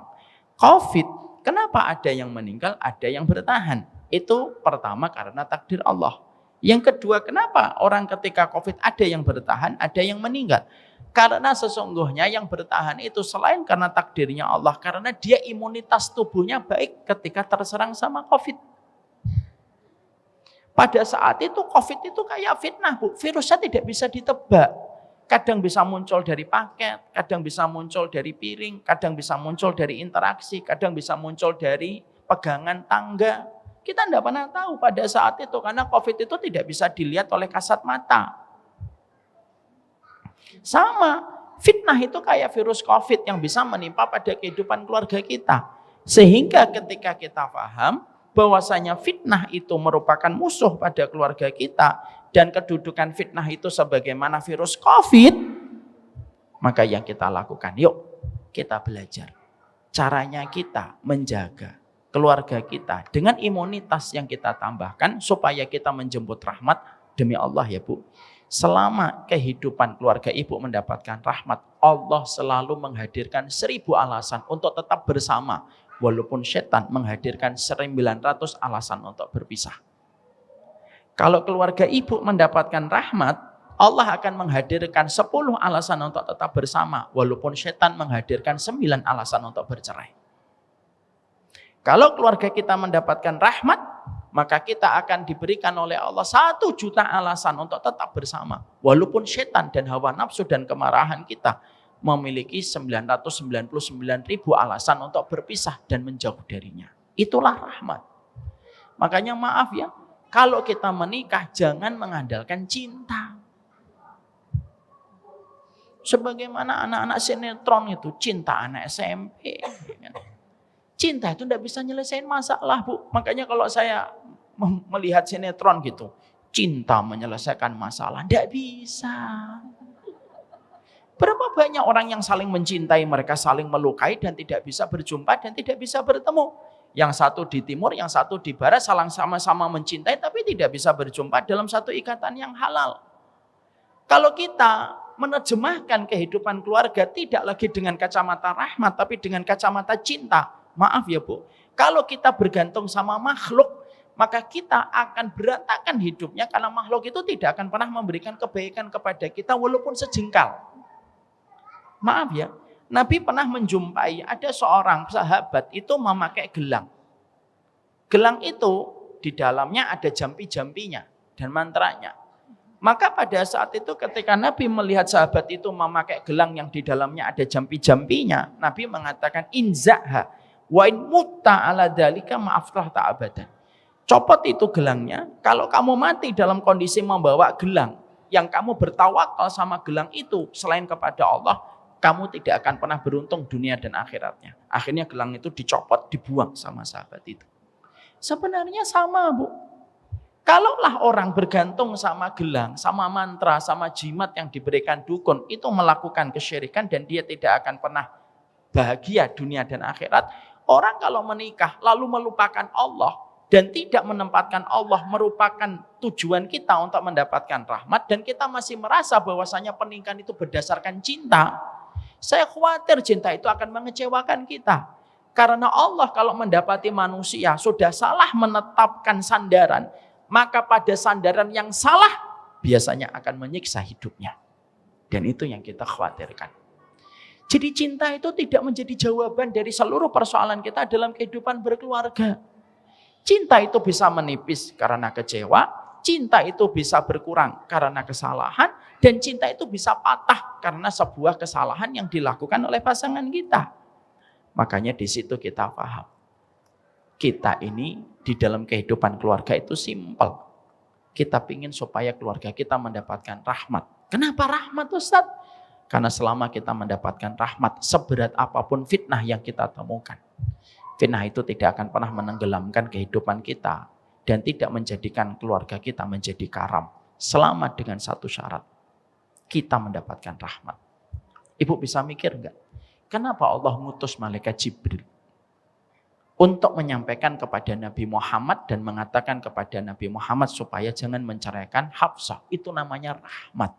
COVID, kenapa ada yang meninggal, ada yang bertahan? Itu pertama karena takdir Allah. Yang kedua, kenapa orang ketika COVID ada yang bertahan, ada yang meninggal? Karena sesungguhnya yang bertahan itu selain karena takdirnya Allah, karena dia imunitas tubuhnya baik ketika terserang sama COVID. Pada saat itu COVID itu kayak fitnah, Bu. Virusnya tidak bisa ditebak. Kadang bisa muncul dari paket, kadang bisa muncul dari piring, kadang bisa muncul dari interaksi, kadang bisa muncul dari pegangan tangga. Kita tidak pernah tahu pada saat itu, karena COVID itu tidak bisa dilihat oleh kasat mata. Sama, fitnah itu kayak virus COVID yang bisa menimpa pada kehidupan keluarga kita. Sehingga ketika kita paham bahwasanya fitnah itu merupakan musuh pada keluarga kita, dan kedudukan fitnah itu sebagaimana virus COVID, maka yang kita lakukan, yuk kita belajar caranya kita menjaga keluarga kita dengan imunitas yang kita tambahkan supaya kita menjemput rahmat. Demi Allah ya Bu, selama kehidupan keluarga Ibu mendapatkan rahmat, Allah selalu menghadirkan 1000 alasan untuk tetap bersama, walaupun setan menghadirkan 900 alasan untuk berpisah. Kalau keluarga Ibu mendapatkan rahmat, Allah akan menghadirkan 10 alasan untuk tetap bersama, walaupun setan menghadirkan 9 alasan untuk bercerai. Kalau keluarga kita mendapatkan rahmat, maka kita akan diberikan oleh Allah 1 juta alasan untuk tetap bersama, walaupun setan dan hawa nafsu dan kemarahan kita memiliki 999.000 alasan untuk berpisah dan menjauh darinya. Itulah rahmat. Makanya maaf ya, kalau kita menikah jangan mengandalkan cinta. Sebagaimana anak-anak sinetron itu, cinta anak SMP. Cinta itu tidak bisa nyelesain masalah, Bu. Makanya kalau saya melihat sinetron gitu, cinta menyelesaikan masalah, tidak bisa. Berapa banyak orang yang saling mencintai, mereka saling melukai dan tidak bisa berjumpa dan tidak bisa bertemu. Yang satu di timur, yang satu di barat, saling sama-sama mencintai tapi tidak bisa berjumpa dalam satu ikatan yang halal. Kalau kita menerjemahkan kehidupan keluarga tidak lagi dengan kacamata rahmat tapi dengan kacamata cinta, maaf ya Bu, kalau kita bergantung sama makhluk, maka kita akan berantakan hidupnya, karena makhluk itu tidak akan pernah memberikan kebaikan kepada kita walaupun sejengkal. Maaf ya, Nabi pernah menjumpai ada seorang sahabat itu memakai gelang. Gelang itu di dalamnya ada jampi-jampinya dan mantranya. Maka pada saat itu ketika Nabi melihat sahabat itu memakai gelang yang di dalamnya ada jampi-jampinya, Nabi mengatakan inzaha wa in mutta ala dzalika ma'aftah ta'abadan. Copot itu gelangnya, kalau kamu mati dalam kondisi membawa gelang yang kamu bertawakal sama gelang itu selain kepada Allah, kamu tidak akan pernah beruntung dunia dan akhiratnya. Akhirnya gelang itu dicopot, dibuang sama sahabat itu. Sebenarnya sama Bu. Kalaulah orang bergantung sama gelang, sama mantra, sama jimat yang diberikan dukun, itu melakukan kesyirikan dan dia tidak akan pernah bahagia dunia dan akhirat. Orang kalau menikah lalu melupakan Allah dan tidak menempatkan Allah merupakan tujuan kita untuk mendapatkan rahmat, dan kita masih merasa bahwasanya pernikahan itu berdasarkan cinta, Saya khawatir cinta itu akan mengecewakan kita. Karena Allah kalau mendapati manusia sudah salah menetapkan sandaran, maka pada sandaran yang salah biasanya akan menyiksa hidupnya. Dan itu yang kita khawatirkan. Jadi cinta itu tidak menjadi jawaban dari seluruh persoalan kita dalam kehidupan berkeluarga. Cinta itu bisa menipis karena kecewa, cinta itu bisa berkurang karena kesalahan, dan cinta itu bisa patah karena sebuah kesalahan yang dilakukan oleh pasangan kita. Makanya di situ kita paham. Kita ini di dalam kehidupan keluarga itu simpel. Kita ingin supaya keluarga kita mendapatkan rahmat. Kenapa rahmat, Ustaz? Karena selama kita mendapatkan rahmat, seberat apapun fitnah yang kita temukan, fitnah itu tidak akan pernah menenggelamkan kehidupan kita dan tidak menjadikan keluarga kita menjadi karam. Selama dengan satu syarat, kita mendapatkan rahmat. Ibu bisa mikir enggak? Kenapa Allah ngutus malaikat Jibril untuk menyampaikan kepada Nabi Muhammad dan mengatakan kepada Nabi Muhammad supaya jangan menceraikan Hafsah? Itu namanya rahmat.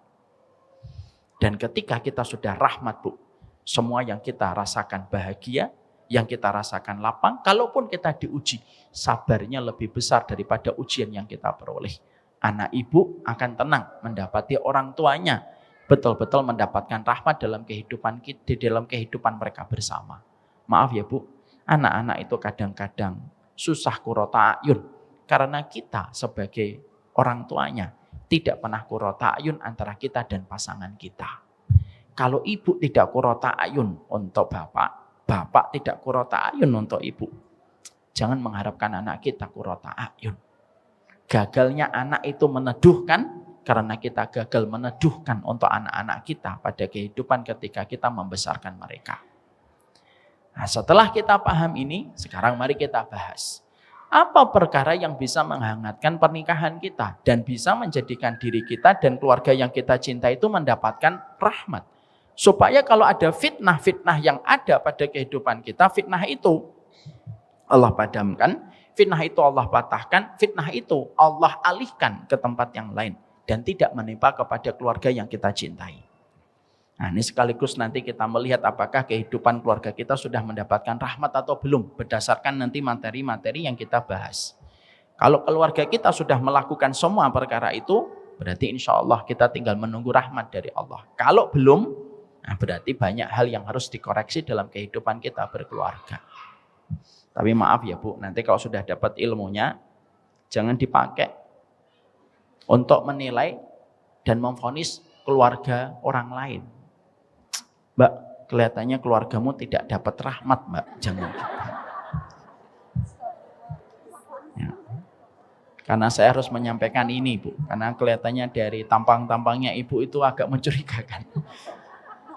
Dan ketika kita sudah rahmat, Bu, semua yang kita rasakan bahagia, yang kita rasakan lapang, kalaupun kita diuji, sabarnya lebih besar daripada ujian yang kita peroleh. Anak ibu akan tenang mendapati orang tuanya betul-betul mendapatkan rahmat dalam kehidupan kita, dalam kehidupan mereka bersama. Maaf ya Bu, anak-anak itu kadang-kadang susah qurrata ayun karena kita sebagai orang tuanya tidak pernah qurrata ayun antara kita dan pasangan kita. Kalau ibu tidak qurrata ayun untuk bapak, bapak tidak qurrata ayun untuk ibu. Jangan mengharapkan anak kita qurrata ayun. Gagalnya anak itu meneduhkan karena kita gagal meneduhkan untuk anak-anak kita pada kehidupan ketika kita membesarkan mereka. Nah, setelah kita paham ini, sekarang mari kita bahas. Apa perkara yang bisa menghangatkan pernikahan kita dan bisa menjadikan diri kita dan keluarga yang kita cinta itu mendapatkan rahmat. Supaya kalau ada fitnah-fitnah yang ada pada kehidupan kita, fitnah itu Allah padamkan, fitnah itu Allah patahkan, fitnah itu Allah alihkan ke tempat yang lain dan tidak menimpa kepada keluarga yang kita cintai. Nah, ini sekaligus nanti kita melihat apakah kehidupan keluarga kita sudah mendapatkan rahmat atau belum berdasarkan nanti materi-materi yang kita bahas. Kalau keluarga kita sudah melakukan semua perkara itu, berarti insya Allah kita tinggal menunggu rahmat dari Allah. Kalau belum, nah berarti banyak hal yang harus dikoreksi dalam kehidupan kita berkeluarga. Tapi maaf ya Bu, nanti kalau sudah dapat ilmunya, jangan dipakai untuk menilai dan memvonis keluarga orang lain. Mbak, kelihatannya keluargamu tidak dapat rahmat, Mbak. Jangan. Ya. Karena saya harus menyampaikan ini, Bu. Karena kelihatannya dari tampang-tampangnya Ibu itu agak mencurigakan.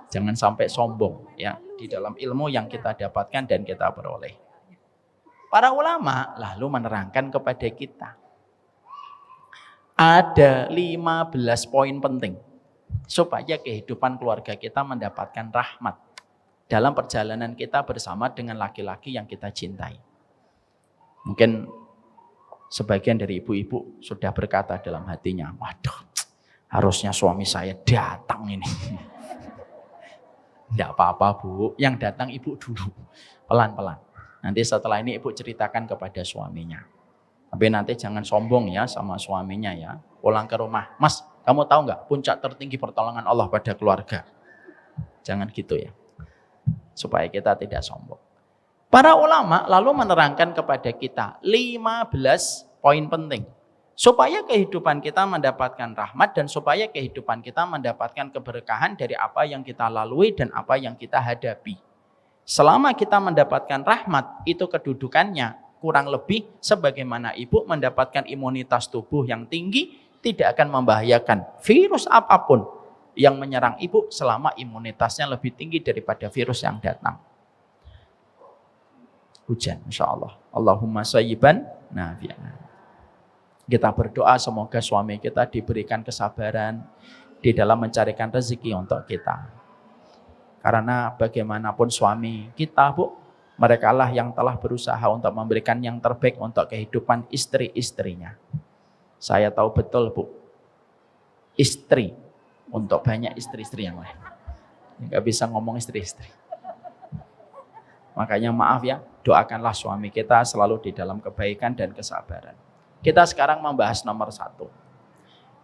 Jangan sampai sombong ya di dalam ilmu yang kita dapatkan dan kita peroleh. Para ulama lalu menerangkan kepada kita. Ada 15 poin penting supaya kehidupan keluarga kita mendapatkan rahmat dalam perjalanan kita bersama dengan laki-laki yang kita cintai. Mungkin sebagian dari ibu-ibu sudah berkata dalam hatinya, waduh, harusnya suami saya datang ini. Tidak apa-apa Bu, yang datang ibu dulu, pelan-pelan. Nanti setelah ini ibu ceritakan kepada suaminya. Tapi nanti jangan sombong ya sama suaminya ya. Pulang ke rumah, Mas, kamu tahu nggak puncak tertinggi pertolongan Allah pada keluarga? Jangan gitu ya. Supaya kita tidak sombong. Para ulama lalu menerangkan kepada kita 15 poin penting. Supaya kehidupan kita mendapatkan rahmat dan supaya kehidupan kita mendapatkan keberkahan dari apa yang kita lalui dan apa yang kita hadapi. Selama kita mendapatkan rahmat, itu kedudukannya kurang lebih sebagaimana ibu mendapatkan imunitas tubuh yang tinggi, tidak akan membahayakan virus apapun yang menyerang ibu selama imunitasnya lebih tinggi daripada virus yang datang. Hujan, insya Allah. Allahumma sayyiban nafi'an. Kita berdoa semoga suami kita diberikan kesabaran di dalam mencarikan rezeki untuk kita. Karena bagaimanapun suami kita, Bu, mereka lah yang telah berusaha untuk memberikan yang terbaik untuk kehidupan istri-istrinya. Saya tahu betul, Bu, istri untuk banyak istri-istri yang lain. Nggak bisa ngomong istri-istri. Makanya maaf ya, doakanlah suami kita selalu di dalam kebaikan dan kesabaran. Kita sekarang membahas nomor 1.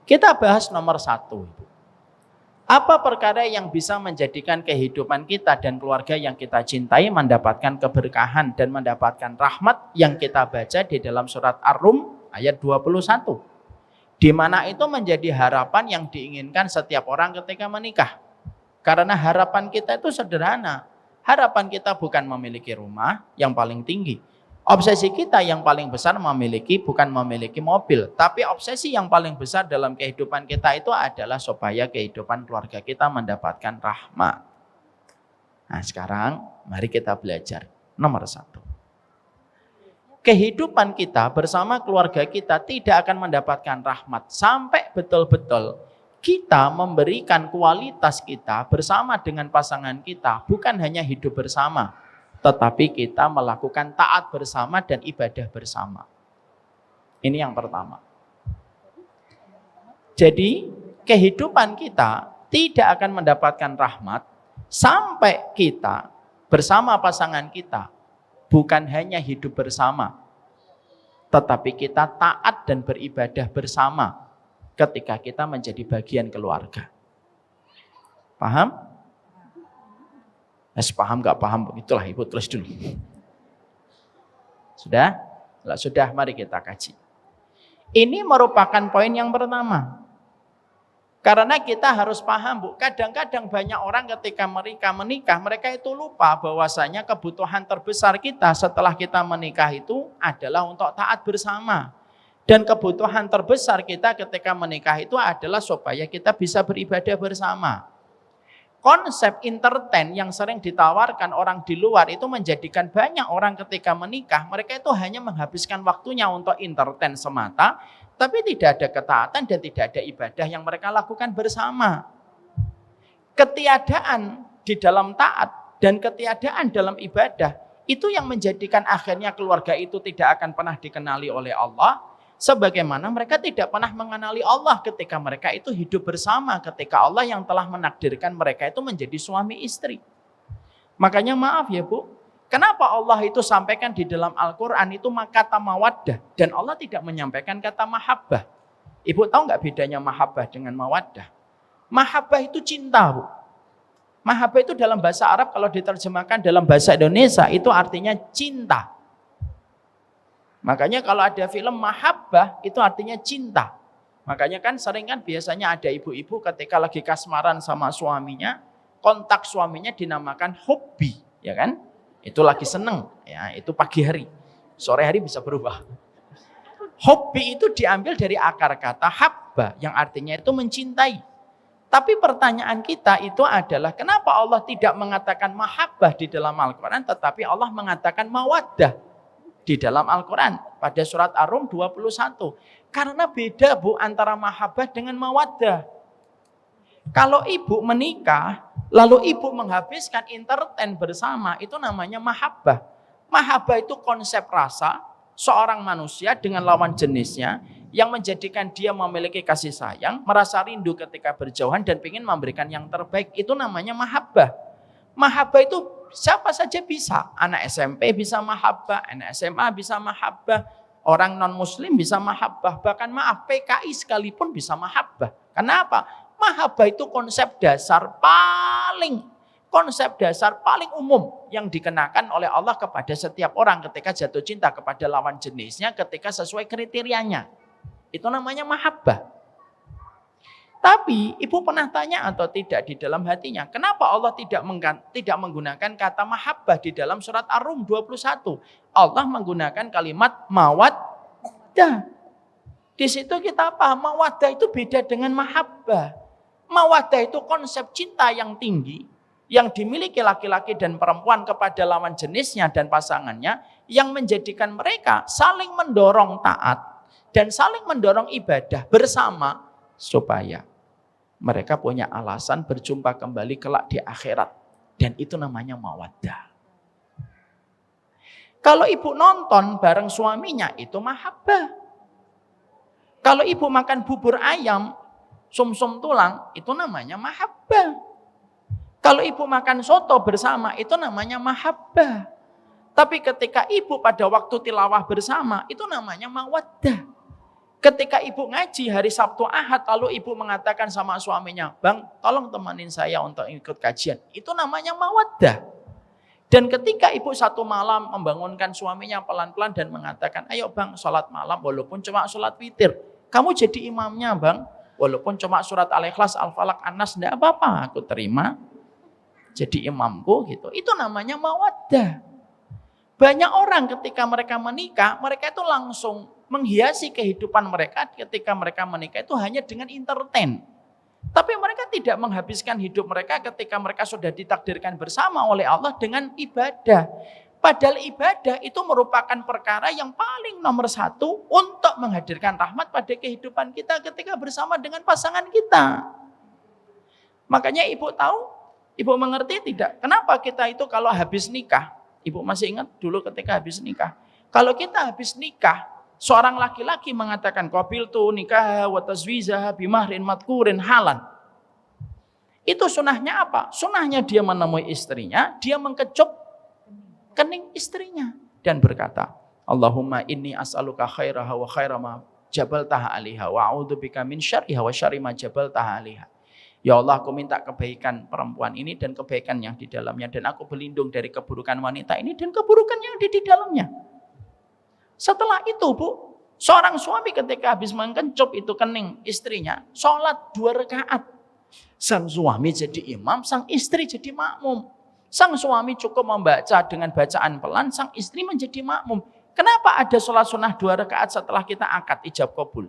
Kita bahas nomor 1, Ibu. Apa perkara yang bisa menjadikan kehidupan kita dan keluarga yang kita cintai mendapatkan keberkahan dan mendapatkan rahmat yang kita baca di dalam surat Ar-Rum ayat 21. Di mana itu menjadi harapan yang diinginkan setiap orang ketika menikah. Karena harapan kita itu sederhana. Harapan kita bukan memiliki rumah yang paling tinggi. Obsesi kita yang paling besar bukan memiliki mobil, tapi obsesi yang paling besar dalam kehidupan kita itu adalah supaya kehidupan keluarga kita mendapatkan rahmat. Nah sekarang mari kita belajar. Nomor 1. Kehidupan kita bersama keluarga kita tidak akan mendapatkan rahmat sampai betul-betul kita memberikan kualitas kita bersama dengan pasangan kita, bukan hanya hidup bersama, tetapi kita melakukan taat bersama dan ibadah bersama. Ini yang pertama. Jadi kehidupan kita tidak akan mendapatkan rahmat sampai kita bersama pasangan kita bukan hanya hidup bersama, tetapi kita taat dan beribadah bersama ketika kita menjadi bagian keluarga. Paham? Paham gak paham, itulah Ibu tulis dulu. Sudah? Kalau sudah, mari kita kaji. Ini merupakan poin yang pertama. Karena kita harus paham, Bu, kadang-kadang banyak orang ketika mereka menikah, mereka itu lupa bahwasanya kebutuhan terbesar kita setelah kita menikah itu adalah untuk taat bersama. Dan kebutuhan terbesar kita ketika menikah itu adalah supaya kita bisa beribadah bersama. Konsep entertain yang sering ditawarkan orang di luar itu menjadikan banyak orang ketika menikah, mereka itu hanya menghabiskan waktunya untuk entertain semata, tapi tidak ada ketaatan dan tidak ada ibadah yang mereka lakukan bersama. Ketiadaan di dalam taat dan ketiadaan dalam ibadah, itu yang menjadikan akhirnya keluarga itu tidak akan pernah dikenali oleh Allah, sebagaimana mereka tidak pernah mengenali Allah ketika mereka itu hidup bersama, ketika Allah yang telah menakdirkan mereka itu menjadi suami istri. Makanya maaf ya Bu, kenapa Allah itu sampaikan di dalam Al-Quran itu kata mawaddah dan Allah tidak menyampaikan kata mahabbah? Ibu tahu nggak bedanya mahabbah dengan mawaddah? Mahabbah itu cinta, Bu. Mahabbah itu dalam bahasa Arab kalau diterjemahkan dalam bahasa Indonesia itu artinya cinta. Makanya kalau ada film mahabbah itu artinya cinta. Makanya kan sering kan biasanya ada ibu-ibu ketika lagi kasmaran sama suaminya, kontak suaminya dinamakan hobi, ya kan? Itu lagi seneng, ya itu pagi hari. Sore hari bisa berubah. Hobi itu diambil dari akar kata habba yang artinya itu mencintai. Tapi pertanyaan kita itu adalah kenapa Allah tidak mengatakan mahabbah di dalam Al-Quran tetapi Allah mengatakan mawaddah di dalam Al-Quran pada surat Ar-Rum 21. Karena beda Bu antara mahabbah dengan mawaddah. Kalau ibu menikah lalu ibu menghabiskan entertain bersama itu namanya mahabbah. Mahabbah itu konsep rasa seorang manusia dengan lawan jenisnya yang menjadikan dia memiliki kasih sayang, merasa rindu ketika berjauhan dan ingin memberikan yang terbaik, itu namanya mahabbah. Mahabbah itu siapa saja bisa. Anak SMP bisa mahabbah, anak SMA bisa mahabbah, orang non muslim bisa mahabbah, bahkan maaf PKI sekalipun bisa mahabbah. Kenapa? Mahabbah itu konsep dasar paling umum yang dikenakan oleh Allah kepada setiap orang ketika jatuh cinta kepada lawan jenisnya ketika sesuai kriterianya. Itu namanya mahabbah. Tapi ibu pernah tanya atau tidak di dalam hatinya, kenapa Allah tidak menggunakan kata mahabbah di dalam surat Ar-Rum 21? Allah menggunakan kalimat mawaddah. Di situ kita paham mawaddah itu beda dengan mahabbah. Mawaddah itu konsep cinta yang tinggi yang dimiliki laki-laki dan perempuan kepada lawan jenisnya dan pasangannya yang menjadikan mereka saling mendorong taat dan saling mendorong ibadah bersama supaya mereka punya alasan berjumpa kembali kelak di akhirat. Dan itu namanya mawaddah. Kalau ibu nonton bareng suaminya, itu mahabbah. Kalau ibu makan bubur ayam, sum-sum tulang, itu namanya mahabbah. Kalau ibu makan soto bersama itu namanya mahabbah. Tapi ketika ibu pada waktu tilawah bersama itu namanya mawaddah. Ketika ibu ngaji hari Sabtu Ahad lalu ibu mengatakan sama suaminya, "Bang, tolong temanin saya untuk ikut kajian." Itu namanya mawaddah. Dan ketika ibu satu malam membangunkan suaminya pelan-pelan dan mengatakan, "Ayo bang, sholat malam walaupun cuma sholat witir. Kamu jadi imamnya bang, walaupun cuma surat Al-Ikhlas, Al-Falaq, An-Nas, enggak apa-apa, aku terima. Jadi imamku," gitu. Itu namanya mawaddah. Banyak orang ketika mereka menikah, mereka itu langsung menghiasi kehidupan mereka ketika mereka menikah itu hanya dengan entertain. Tapi mereka tidak menghabiskan hidup mereka ketika mereka sudah ditakdirkan bersama oleh Allah dengan ibadah. Padahal ibadah itu merupakan perkara yang paling nomor satu untuk menghadirkan rahmat pada kehidupan kita ketika bersama dengan pasangan kita. Makanya ibu tahu, ibu mengerti tidak? Kenapa kita itu kalau habis nikah, ibu masih ingat dulu ketika habis nikah. Kalau kita habis nikah, seorang laki-laki mengatakan qabiltu nikah wa tazwijaha bimahrin madkurin halan. Itu sunahnya apa? Sunahnya dia menemui istrinya, dia mengkecup kening istrinya dan berkata, "Allahumma inni as'aluka khairaha wa khaira ma jabaltaha 'alaiha wa a'udzubika min syarriha wa syarri ma jabaltaha 'alaiha." Ya Allah, aku minta kebaikan perempuan ini dan kebaikan yang di dalamnya, dan aku berlindung dari keburukan wanita ini dan keburukan yang ada di dalamnya. Setelah itu bu, seorang suami ketika habis mengkencup itu kening istrinya, sholat 2 rakaat. Sang suami jadi imam, sang istri jadi makmum. Sang suami cukup membaca dengan bacaan pelan, sang istri menjadi makmum. Kenapa ada sholat sunnah 2 rakaat setelah kita akad ijab kabul?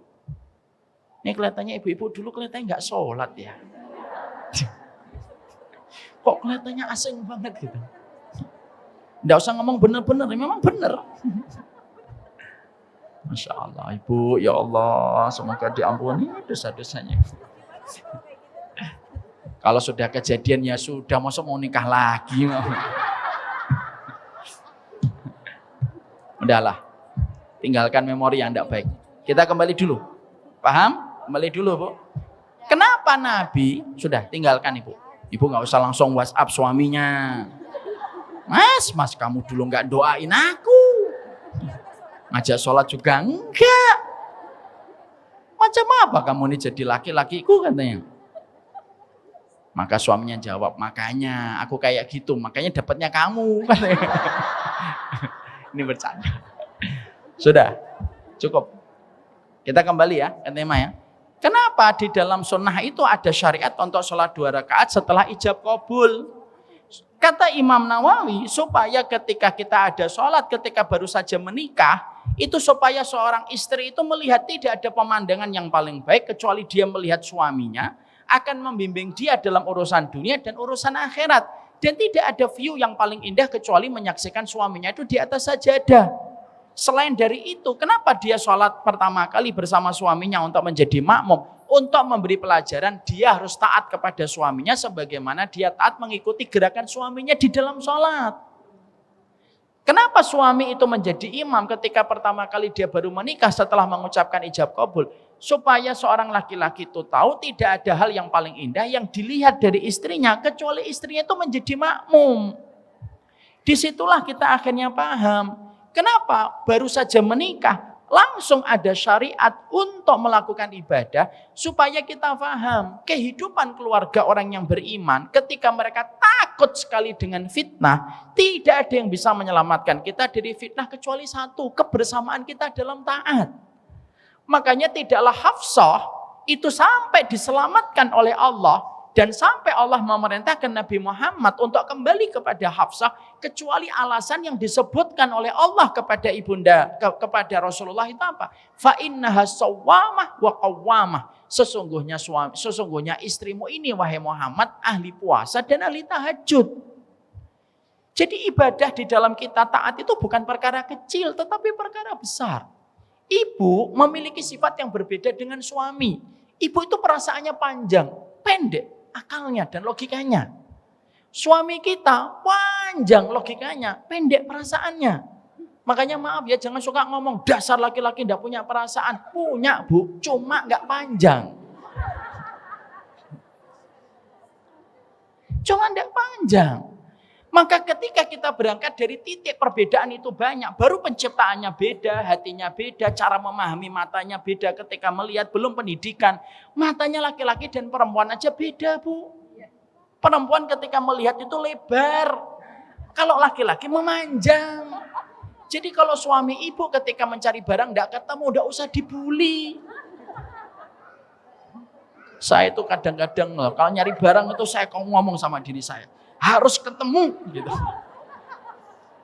Ini kelihatannya ibu-ibu dulu kelihatannya nggak sholat ya. Kok kelihatannya asing banget gitu. Nggak usah ngomong bener-bener, memang bener. Masya Allah, ibu, ya Allah, semoga diampuni dosa-dosanya. Kalau sudah kejadian ya sudah, masa mau nikah lagi. Udahlah, tinggalkan memori yang tidak baik. Kita kembali dulu, paham? Kembali dulu bu. Kenapa Nabi, sudah tinggalkan ibu. Ibu nggak usah langsung WhatsApp suaminya. Mas kamu dulu nggak doain aku. Ngajak sholat juga enggak. Macam apa kamu ini jadi laki-lakiku katanya. Maka suaminya jawab, makanya aku kayak gitu, makanya dapatnya kamu katanya. Ini bercanda. Sudah, cukup. Kita kembali ya ke tema ya. Kenapa di dalam sunnah itu ada syariat untuk sholat 2 rakaat setelah ijab kabul? Kata Imam Nawawi, supaya ketika kita ada sholat, ketika baru saja menikah, itu supaya seorang istri itu melihat tidak ada pemandangan yang paling baik kecuali dia melihat suaminya akan membimbing dia dalam urusan dunia dan urusan akhirat. Dan tidak ada view yang paling indah kecuali menyaksikan suaminya itu di atas sajadah. Selain dari itu, kenapa dia sholat pertama kali bersama suaminya untuk menjadi makmum? Untuk memberi pelajaran, dia harus taat kepada suaminya sebagaimana dia taat mengikuti gerakan suaminya di dalam sholat. Kenapa suami itu menjadi imam ketika pertama kali dia baru menikah setelah mengucapkan ijab kabul? Supaya seorang laki-laki itu tahu tidak ada hal yang paling indah yang dilihat dari istrinya kecuali istrinya itu menjadi makmum. Disitulah kita akhirnya paham. Kenapa baru saja menikah langsung ada syariat untuk melakukan ibadah supaya kita paham kehidupan keluarga orang yang beriman ketika mereka takut sekali dengan fitnah, tidak ada yang bisa menyelamatkan kita dari fitnah kecuali satu, kebersamaan kita dalam taat. Makanya tidaklah Hafsah itu sampai diselamatkan oleh Allah dan sampai Allah memerintahkan Nabi Muhammad untuk kembali kepada Hafsah kecuali alasan yang disebutkan oleh Allah kepada ibunda kepada Rasulullah itu apa? Fa innaha sawwamah wa qawwamah. Sesungguhnya istrimu ini wahai Muhammad ahli puasa dan ahli tahajud. Jadi ibadah di dalam kita taat itu bukan perkara kecil tetapi perkara besar. Ibu memiliki sifat yang berbeda dengan suami. Ibu itu perasaannya panjang, pendek akalnya dan logikanya. Suami kita panjang logikanya, pendek perasaannya. Makanya maaf ya, jangan suka ngomong dasar laki-laki tidak punya perasaan. Punya bu, cuma nggak panjang. Cuma tidak panjang. Maka ketika kita berangkat dari titik perbedaan itu banyak, baru penciptaannya beda, hatinya beda, cara memahami matanya beda ketika melihat, belum pendidikan. Matanya laki-laki dan perempuan aja beda, Bu. Perempuan ketika melihat itu lebar. Kalau laki-laki memanjang. Jadi kalau suami ibu ketika mencari barang tidak ketemu, tidak usah dibully. Saya itu kadang-kadang kalau nyari barang itu saya ngomong sama diri saya, harus ketemu gitu.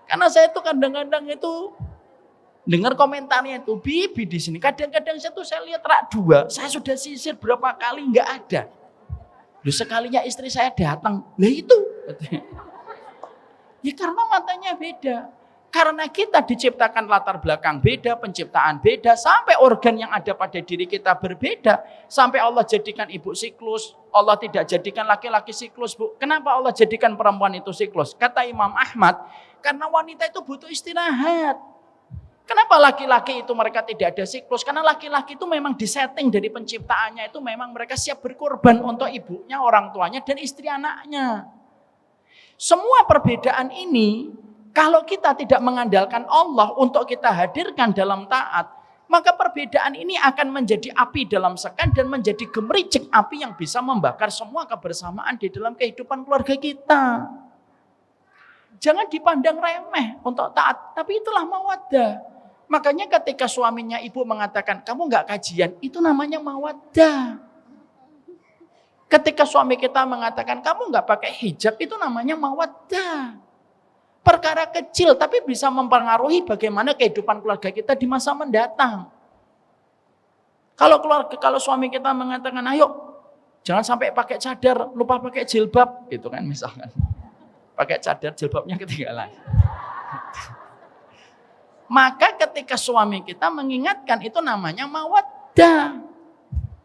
Karena saya itu kadang-kadang itu dengar komentarnya itu, bibi di sini. Kadang-kadang saya lihat rak 2, saya sudah sisir berapa kali nggak ada. Loh, sekalinya istri saya datang, lah itu. Ya karena matanya beda. Karena kita diciptakan latar belakang beda, penciptaan beda, sampai organ yang ada pada diri kita berbeda. Sampai Allah jadikan ibu siklus, Allah tidak jadikan laki-laki siklus, Bu. Kenapa Allah jadikan perempuan itu siklus? Kata Imam Ahmad, karena wanita itu butuh istirahat. Kenapa laki-laki itu mereka tidak ada siklus? Karena laki-laki itu memang disetting dari penciptaannya itu memang mereka siap berkorban untuk ibunya, orang tuanya, dan istri anaknya. Semua perbedaan ini, kalau kita tidak mengandalkan Allah untuk kita hadirkan dalam taat, maka perbedaan ini akan menjadi api dalam sekan dan menjadi gemericik api yang bisa membakar semua kebersamaan di dalam kehidupan keluarga kita. Jangan dipandang remeh untuk taat, tapi itulah mawaddah. Makanya ketika suaminya ibu mengatakan, kamu nggak kajian, itu namanya mawaddah. Ketika suami kita mengatakan, kamu nggak pakai hijab, itu namanya mawaddah. Perkara kecil tapi bisa mempengaruhi bagaimana kehidupan keluarga kita di masa mendatang. Kalau suami kita mengatakan, ayo jangan sampai pakai cadar, lupa pakai jilbab, gitu kan misalkan. Pakai cadar, jilbabnya ketinggalan. Maka ketika suami kita mengingatkan, itu namanya mawaddah.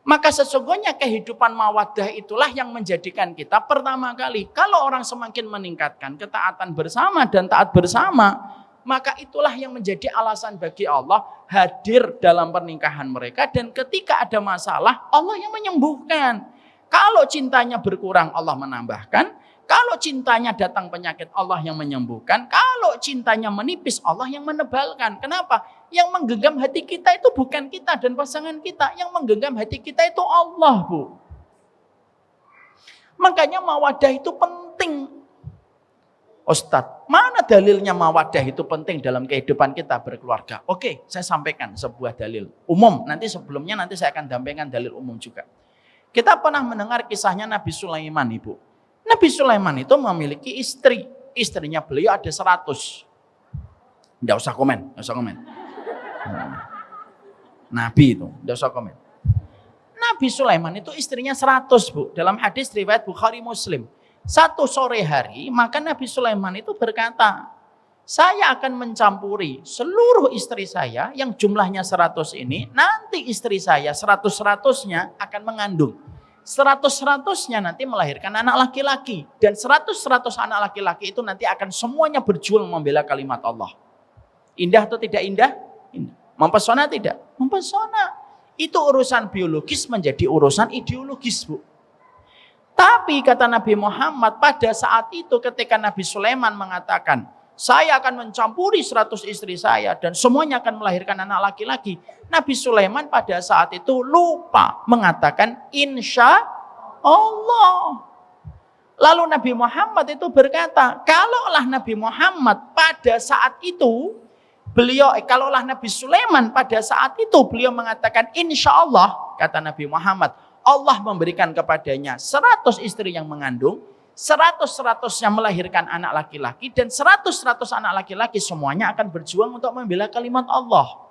Maka sesungguhnya kehidupan mawaddah itulah yang menjadikan kita pertama kali, kalau orang semakin meningkatkan ketaatan bersama dan taat bersama, maka itulah yang menjadi alasan bagi Allah hadir dalam pernikahan mereka, dan ketika ada masalah Allah yang menyembuhkan. Kalau cintanya berkurang Allah menambahkan, kalau cintanya datang penyakit Allah yang menyembuhkan, kalau cintanya menipis Allah yang menebalkan. Kenapa? Yang menggenggam hati kita itu bukan kita dan pasangan kita. Yang menggenggam hati kita itu Allah, Bu. Makanya mawaddah itu penting. Ustadz, mana dalilnya mawaddah itu penting dalam kehidupan kita berkeluarga? Oke, saya sampaikan sebuah dalil umum. Nanti sebelumnya saya akan sampaikan dalil umum juga. Kita pernah mendengar kisahnya Nabi Sulaiman, Ibu. Nabi Sulaiman itu memiliki istri. Istrinya beliau ada 100. Nggak usah komen. Nabi itu, nggak usah komen. Nabi Sulaiman itu istrinya 100, Bu. Dalam hadis riwayat Bukhari Muslim. Satu sore hari, maka Nabi Sulaiman itu berkata, saya akan mencampuri seluruh istri saya yang jumlahnya 100 ini. Nanti istri saya 100-100-nya akan mengandung. 100-100-nya nanti melahirkan anak laki-laki. Dan 100-100 anak laki-laki itu nanti akan semuanya berjuang membela kalimat Allah. Indah atau tidak indah? Indah. Mempesona tidak? Mempesona. Itu urusan biologis menjadi urusan ideologis, Bu. Tapi kata Nabi Muhammad, pada saat itu ketika Nabi Sulaiman mengatakan, saya akan mencampuri 100 istri saya dan semuanya akan melahirkan anak laki-laki. Nabi Sulaiman pada saat itu lupa mengatakan insya Allah. Lalu Nabi Muhammad itu berkata, kalaulah Nabi Muhammad pada saat itu, kalaulah Nabi Sulaiman pada saat itu beliau mengatakan insya Allah, kata Nabi Muhammad, Allah memberikan kepadanya 100 istri yang mengandung, 100-100 yang melahirkan anak laki-laki, dan 100-100 anak laki-laki semuanya akan berjuang untuk membela kalimat Allah.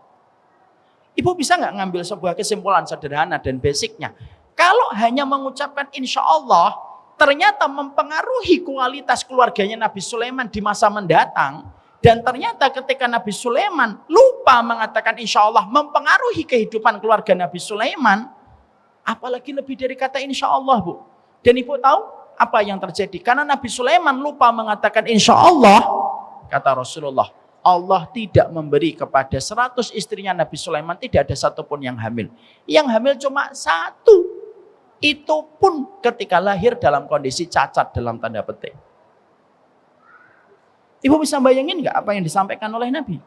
Ibu bisa nggak ngambil sebuah kesimpulan sederhana dan basicnya? Kalau hanya mengucapkan insya Allah, ternyata mempengaruhi kualitas keluarganya Nabi Sulaiman di masa mendatang, dan ternyata ketika Nabi Sulaiman lupa mengatakan insya Allah mempengaruhi kehidupan keluarga Nabi Sulaiman, apalagi lebih dari kata insya Allah, Bu. Dan Ibu tahu apa yang terjadi? Karena Nabi Sulaiman lupa mengatakan insya Allah, kata Rasulullah, Allah tidak memberi kepada 100 istrinya Nabi Sulaiman, tidak ada satupun yang hamil. Yang hamil cuma 1. Itu pun ketika lahir dalam kondisi cacat dalam tanda petik. Ibu bisa bayangin nggak apa yang disampaikan oleh Nabi?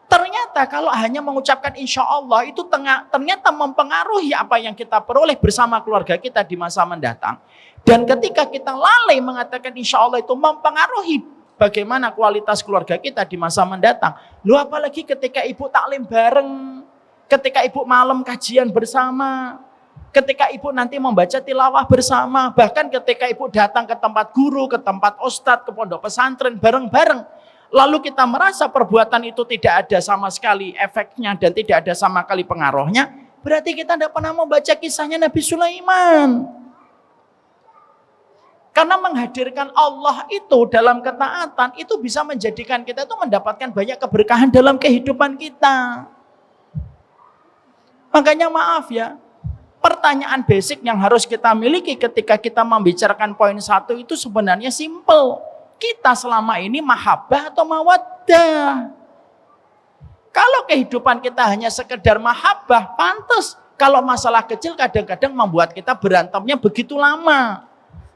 Ternyata kalau hanya mengucapkan insya Allah itu ternyata mempengaruhi apa yang kita peroleh bersama keluarga kita di masa mendatang. Dan ketika kita lalai mengatakan insya Allah itu mempengaruhi bagaimana kualitas keluarga kita di masa mendatang. Lu apalagi ketika ibu taklim bareng, ketika ibu malam kajian bersama, ketika ibu nanti membaca tilawah bersama, bahkan ketika ibu datang ke tempat guru, ke tempat ustadz, ke pondok pesantren bareng-bareng. Lalu kita merasa perbuatan itu tidak ada sama sekali efeknya dan tidak ada sama sekali pengaruhnya, berarti kita tidak pernah membaca kisahnya Nabi Sulaiman. Karena menghadirkan Allah itu dalam ketaatan, itu bisa menjadikan kita itu mendapatkan banyak keberkahan dalam kehidupan kita. Makanya maaf ya, pertanyaan basic yang harus kita miliki ketika kita membicarakan poin 1 itu sebenarnya simple. Kita selama ini mahabbah atau mawaddah? Kalau kehidupan kita hanya sekedar mahabbah, pantas. Kalau masalah kecil kadang-kadang membuat kita berantemnya begitu lama.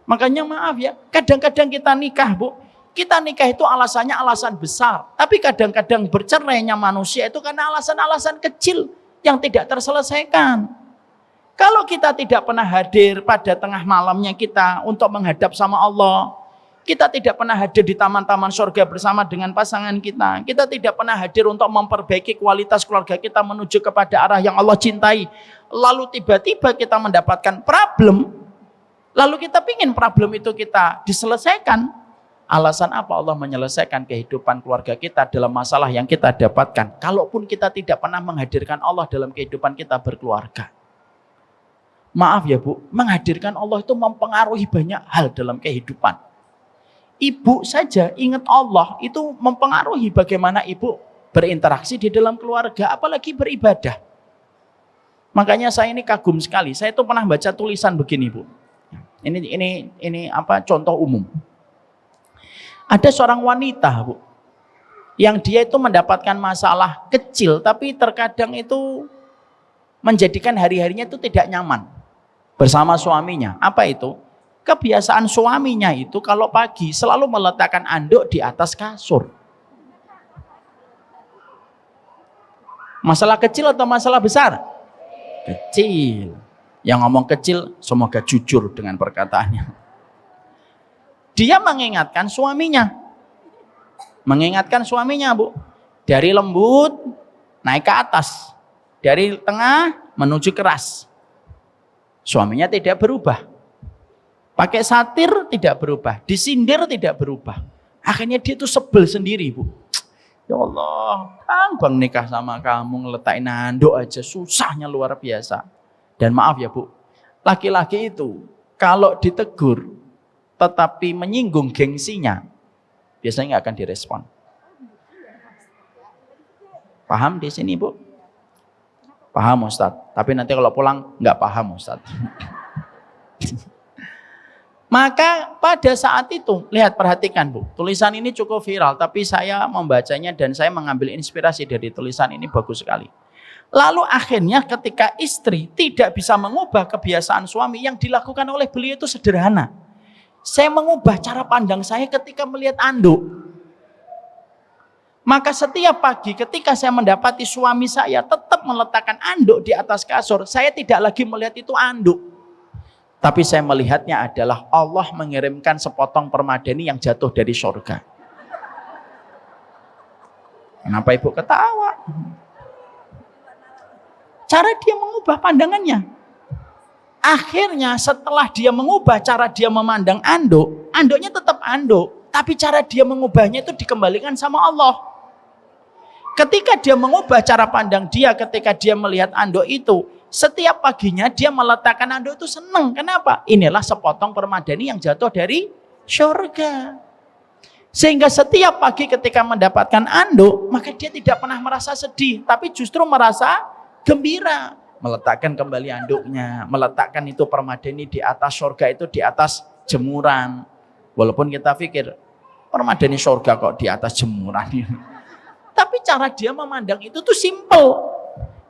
Makanya maaf ya, kadang-kadang kita nikah, Bu. Kita nikah itu alasannya alasan besar. Tapi kadang-kadang bercerainya manusia itu karena alasan-alasan kecil yang tidak terselesaikan. Kalau kita tidak pernah hadir pada tengah malamnya kita untuk menghadap sama Allah, kita tidak pernah hadir di taman-taman surga bersama dengan pasangan kita, kita tidak pernah hadir untuk memperbaiki kualitas keluarga kita menuju kepada arah yang Allah cintai, lalu tiba-tiba kita mendapatkan problem, lalu kita ingin problem itu kita diselesaikan, alasan apa Allah menyelesaikan kehidupan keluarga kita dalam masalah yang kita dapatkan, kalaupun kita tidak pernah menghadirkan Allah dalam kehidupan kita berkeluarga. Maaf ya Bu, menghadirkan Allah itu mempengaruhi banyak hal dalam kehidupan. Ibu saja ingat Allah itu mempengaruhi bagaimana ibu berinteraksi di dalam keluarga, apalagi beribadah. Makanya saya ini kagum sekali. Saya itu pernah baca tulisan begini, Bu. Ini apa contoh umum. Ada seorang wanita, Bu, yang dia itu mendapatkan masalah kecil, tapi terkadang itu menjadikan hari-harinya itu tidak nyaman bersama suaminya. Apa itu? Kebiasaan suaminya itu kalau pagi selalu meletakkan anduk di atas kasur. Masalah kecil atau masalah besar? Kecil. Yang ngomong kecil semoga jujur dengan perkataannya. Dia mengingatkan suaminya. Mengingatkan suaminya, Bu. Dari lembut naik ke atas. Dari tengah menuju keras. Suaminya tidak berubah. Pakai satir tidak berubah, disindir tidak berubah. Akhirnya dia tuh sebel sendiri, Bu. Ya Allah, bang nikah sama kamu ngeletakin handuk aja susahnya luar biasa. Dan maaf ya Bu, laki-laki itu kalau ditegur tetapi menyinggung gengsinya, biasanya nggak akan direspon. Paham di sini Bu? Paham Ustadz, tapi nanti kalau pulang nggak paham Ustadz. Maka pada saat itu, lihat perhatikan Bu, tulisan ini cukup viral, tapi saya membacanya dan saya mengambil inspirasi dari tulisan ini bagus sekali. Lalu akhirnya ketika istri tidak bisa mengubah kebiasaan suami, yang dilakukan oleh beliau itu sederhana. Saya mengubah cara pandang saya ketika melihat anduk. Maka setiap pagi ketika saya mendapati suami saya tetap meletakkan anduk di atas kasur, saya tidak lagi melihat itu anduk. Tapi saya melihatnya adalah Allah mengirimkan sepotong permadani yang jatuh dari surga. Kenapa Ibu ketawa? Cara dia mengubah pandangannya. Akhirnya setelah dia mengubah cara dia memandang anduk, anduknya tetap anduk. Tapi cara dia mengubahnya itu dikembalikan sama Allah. Ketika dia mengubah cara pandang dia ketika dia melihat anduk itu, setiap paginya dia meletakkan anduk itu senang. Kenapa? Inilah sepotong permadani yang jatuh dari surga. Sehingga setiap pagi ketika mendapatkan anduk, maka dia tidak pernah merasa sedih, tapi justru merasa gembira. Meletakkan kembali anduknya, meletakkan itu permadani di atas surga itu di atas jemuran. Walaupun kita pikir, permadani surga kok di atas jemuran. Tapi cara dia memandang itu tuh simple.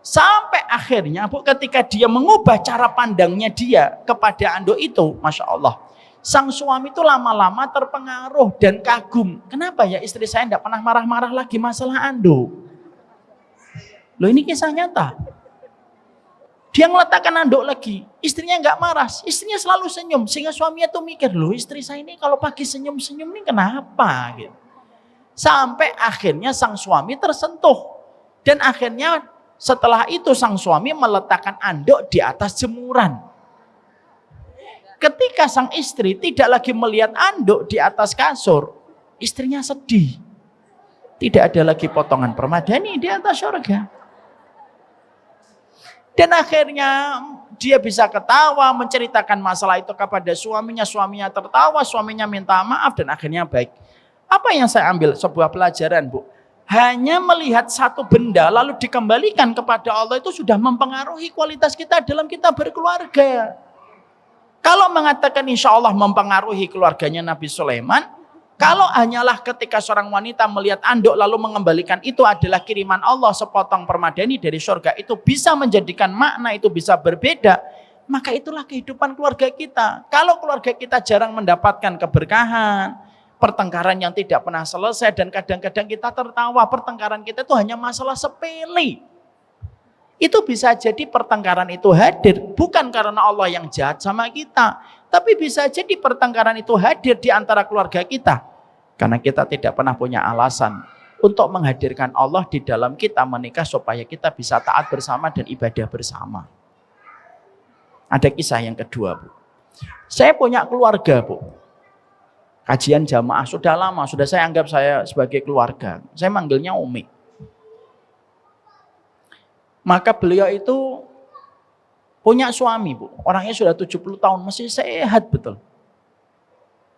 Sampai akhirnya Bu, ketika dia mengubah cara pandangnya dia kepada anduk itu, Masya Allah, sang suami itu lama-lama terpengaruh dan kagum. Kenapa ya istri saya tidak pernah marah-marah lagi masalah anduk? Loh, ini kisah nyata. Dia meletakkan anduk lagi, istrinya nggak marah, istrinya selalu senyum, sehingga suaminya tuh mikir, loh istri saya ini kalau pagi senyum-senyum ini kenapa? Gitu. Sampai akhirnya sang suami tersentuh, dan akhirnya setelah itu sang suami meletakkan anduk di atas jemuran. Ketika sang istri tidak lagi melihat anduk di atas kasur, istrinya sedih. Tidak ada lagi potongan permadani di atas surga. Dan akhirnya dia bisa ketawa, menceritakan masalah itu kepada suaminya. Suaminya tertawa, suaminya minta maaf, dan akhirnya baik. Apa yang saya ambil? Sebuah pelajaran, Bu. Hanya melihat satu benda lalu dikembalikan kepada Allah itu sudah mempengaruhi kualitas kita dalam kita berkeluarga. Kalau mengatakan insya Allah mempengaruhi keluarganya Nabi Sulaiman, kalau hanyalah ketika seorang wanita melihat anduk lalu mengembalikan itu adalah kiriman Allah, sepotong permadani dari surga, itu bisa menjadikan makna itu bisa berbeda, maka itulah kehidupan keluarga kita. Kalau keluarga kita jarang mendapatkan keberkahan, pertengkaran yang tidak pernah selesai, dan kadang-kadang kita tertawa, pertengkaran kita itu hanya masalah sepele. Itu bisa jadi pertengkaran itu hadir bukan karena Allah yang jahat sama kita, tapi bisa jadi pertengkaran itu hadir di antara keluarga kita karena kita tidak pernah punya alasan untuk menghadirkan Allah di dalam kita menikah supaya kita bisa taat bersama dan ibadah bersama. Ada kisah yang kedua, Bu. Saya punya keluarga, Bu. Kajian jamaah sudah lama, sudah saya anggap saya sebagai keluarga. Saya manggilnya Umi. Maka beliau itu punya suami, Bu. Orangnya sudah 70 tahun, masih sehat betul.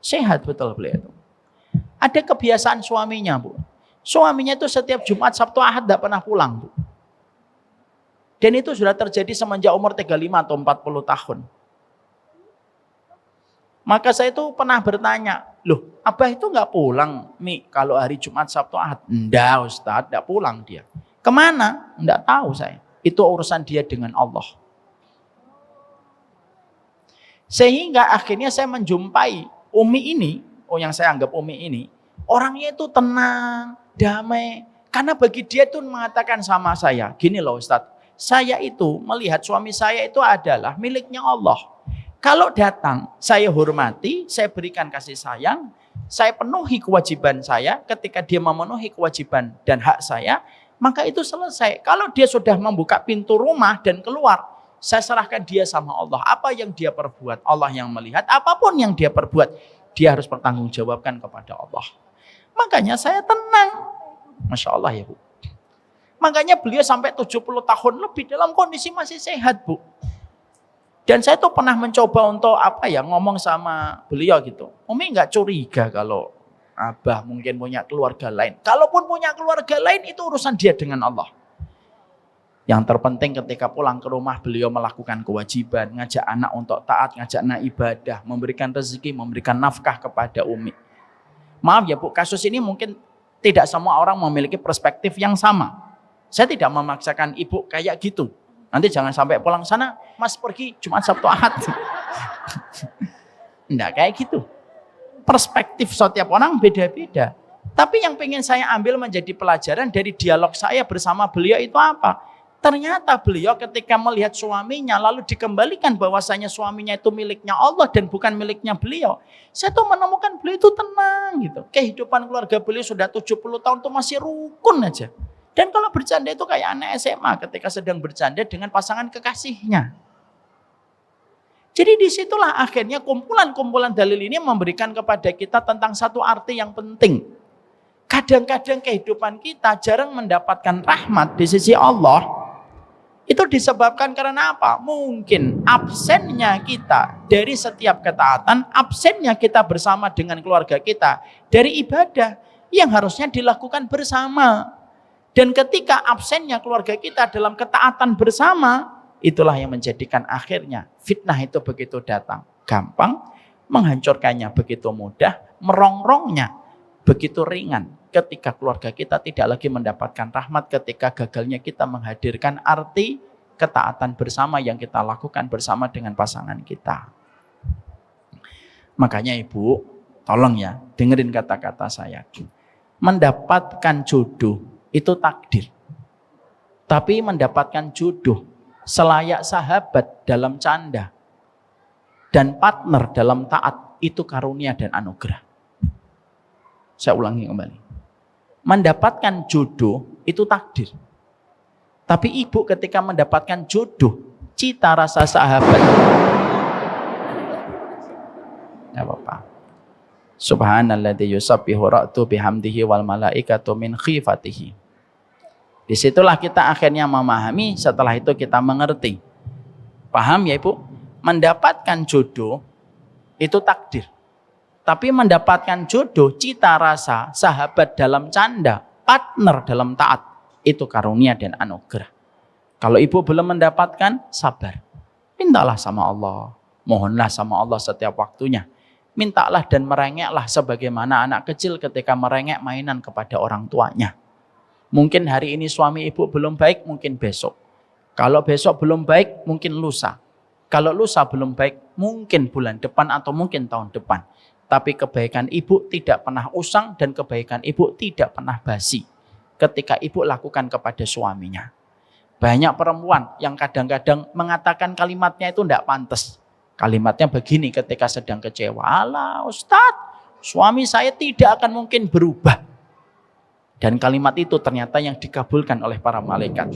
Sehat betul beliau itu. Ada kebiasaan suaminya, Bu. Suaminya itu setiap Jumat, Sabtu, Ahad tidak pernah pulang, Bu. Dan itu sudah terjadi semenjak umur 35 atau 40 tahun. Maka saya itu pernah bertanya, loh Abah itu nggak pulang Mi kalau hari Jumat, Sabtu, Ahad? Enggak Ustaz, tidak pulang dia. Kemana? Enggak tahu saya. Itu urusan dia dengan Allah. Sehingga akhirnya saya menjumpai Umi ini, yang saya anggap Umi ini, orangnya itu tenang, damai. Karena bagi dia itu mengatakan sama saya, gini loh Ustaz, saya itu melihat suami saya itu adalah miliknya Allah. Kalau datang, saya hormati, saya berikan kasih sayang, saya penuhi kewajiban saya, ketika dia memenuhi kewajiban dan hak saya, maka itu selesai. Kalau dia sudah membuka pintu rumah dan keluar, saya serahkan dia sama Allah. Apa yang dia perbuat, Allah yang melihat. Apapun yang dia perbuat, dia harus bertanggungjawabkan kepada Allah. Makanya saya tenang. Masya Allah ya Bu. Makanya beliau sampai 70 tahun lebih dalam kondisi masih sehat, Bu. Dan saya tuh pernah mencoba untuk ngomong sama beliau gitu. Umi nggak curiga kalau Abah mungkin punya keluarga lain. Kalaupun punya keluarga lain itu urusan dia dengan Allah. Yang terpenting ketika pulang ke rumah beliau melakukan kewajiban, ngajak anak untuk taat, ngajak anak ibadah, memberikan rezeki, memberikan nafkah kepada Umi. Maaf ya Bu, kasus ini mungkin tidak semua orang memiliki perspektif yang sama. Saya tidak memaksakan ibu kayak gitu. Nanti jangan sampai pulang sana, Mas pergi Jumat, Sabtu, Ahad. Enggak kayak gitu. Perspektif setiap orang beda-beda. Tapi yang pengen saya ambil menjadi pelajaran dari dialog saya bersama beliau itu apa? Ternyata beliau ketika melihat suaminya lalu dikembalikan bahwasanya suaminya itu miliknya Allah dan bukan miliknya beliau. Saya tuh menemukan beliau itu tenang gitu. Kehidupan keluarga beliau sudah 70 tahun tuh masih rukun aja. Dan kalau bercanda itu kayak anak SMA ketika sedang bercanda dengan pasangan kekasihnya. Jadi disitulah akhirnya kumpulan-kumpulan dalil ini memberikan kepada kita tentang satu arti yang penting. Kadang-kadang kehidupan kita jarang mendapatkan rahmat di sisi Allah. Itu disebabkan karena apa? Mungkin absennya kita dari setiap ketaatan, absennya kita bersama dengan keluarga kita dari ibadah yang harusnya dilakukan bersama. Dan ketika absennya keluarga kita dalam ketaatan bersama, itulah yang menjadikan akhirnya fitnah itu begitu datang. Gampang, menghancurkannya begitu mudah, merongrongnya begitu ringan. ketika keluarga kita tidak lagi mendapatkan rahmat, ketika gagalnya kita menghadirkan arti ketaatan bersama yang kita lakukan bersama dengan pasangan kita. Makanya ibu, tolong ya, dengerin kata-kata saya. Mendapatkan jodoh itu takdir. Tapi mendapatkan jodoh selayak sahabat dalam canda dan partner dalam taat itu karunia dan anugerah. Saya ulangi kembali. Mendapatkan jodoh itu takdir. Tapi ibu ketika mendapatkan jodoh, cita rasa sahabat. Ya apa-apa. Subhanalladzi yusabbihu ra'tu bihamdihi wal malaikatu min khifatihi. Disitulah kita akhirnya memahami, setelah itu kita mengerti. Paham ya ibu? Mendapatkan jodoh itu takdir. Tapi mendapatkan jodoh, cita rasa, sahabat dalam canda, partner dalam taat, itu karunia dan anugerah. Kalau ibu belum mendapatkan, sabar. Mintalah sama Allah. Mohonlah sama Allah setiap waktunya. Mintalah dan merengeklah sebagaimana anak kecil ketika merengek mainan kepada orang tuanya. Mungkin hari ini suami ibu belum baik, mungkin besok. Kalau besok belum baik, mungkin lusa. Kalau lusa belum baik, mungkin bulan depan atau mungkin tahun depan. Tapi kebaikan ibu tidak pernah usang dan kebaikan ibu tidak pernah basi ketika ibu lakukan kepada suaminya. Banyak perempuan yang kadang-kadang mengatakan kalimatnya itu tidak pantas. Kalimatnya begini ketika sedang kecewa. Alah Ustadz, suami saya tidak akan mungkin berubah. Dan kalimat itu ternyata yang dikabulkan oleh para malaikat.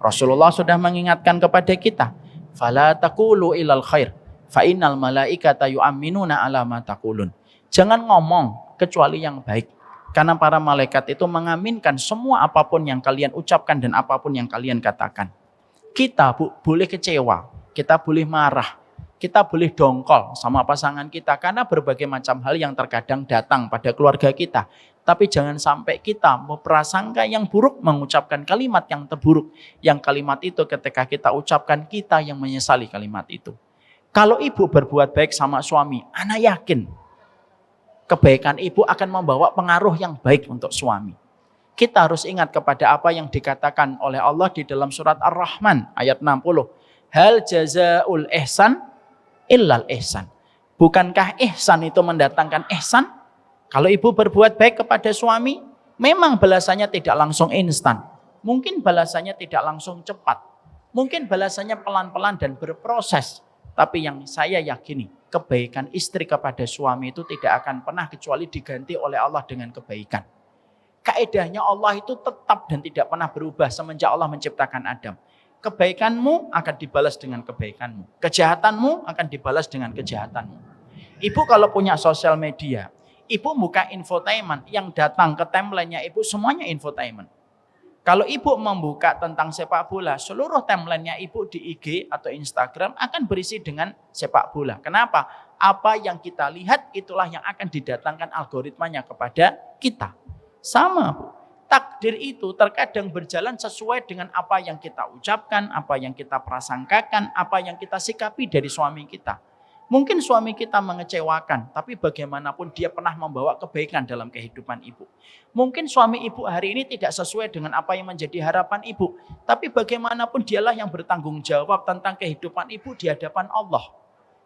Rasulullah sudah mengingatkan kepada kita. Fala taqulu ilal khair, fa innal malaikata yu'minuna ala ma taqulun. Jangan ngomong kecuali yang baik. Karena para malaikat itu mengaminkan semua apapun yang kalian ucapkan dan apapun yang kalian katakan. Kita boleh kecewa, kita boleh marah, kita boleh dongkol sama pasangan kita karena berbagai macam hal yang terkadang datang pada keluarga kita. Tapi jangan sampai kita berprasangka yang buruk, mengucapkan kalimat yang terburuk. Yang kalimat itu ketika kita ucapkan, kita yang menyesali kalimat itu. Kalau ibu berbuat baik sama suami, anak yakin kebaikan ibu akan membawa pengaruh yang baik untuk suami. Kita harus ingat kepada apa yang dikatakan oleh Allah di dalam surat Ar-Rahman ayat 60. Hal jazaul ihsan illal ihsan. Bukankah ihsan itu mendatangkan ihsan? Kalau ibu berbuat baik kepada suami, memang balasannya tidak langsung instan. Mungkin balasannya tidak langsung cepat. Mungkin balasannya pelan-pelan dan berproses. Tapi yang saya yakini, kebaikan istri kepada suami itu tidak akan pernah kecuali diganti oleh Allah dengan kebaikan. Kaedahnya Allah itu tetap dan tidak pernah berubah semenjak Allah menciptakan Adam. Kebaikanmu akan dibalas dengan kebaikanmu. Kejahatanmu akan dibalas dengan kejahatanmu. Ibu kalau punya sosial media, ibu buka infotainment, yang datang ke timeline-nya ibu semuanya infotainment. Kalau ibu membuka tentang sepak bola, seluruh timeline-nya ibu di IG atau Instagram akan berisi dengan sepak bola. Kenapa? Apa yang kita lihat itulah yang akan didatangkan algoritmanya kepada kita. Sama Bu. Takdir itu terkadang berjalan sesuai dengan apa yang kita ucapkan, apa yang kita prasangkakan, apa yang kita sikapi dari suami kita. Mungkin suami kita mengecewakan, tapi bagaimanapun dia pernah membawa kebaikan dalam kehidupan ibu. Mungkin suami ibu hari ini tidak sesuai dengan apa yang menjadi harapan ibu, tapi bagaimanapun dialah yang bertanggung jawab tentang kehidupan ibu di hadapan Allah.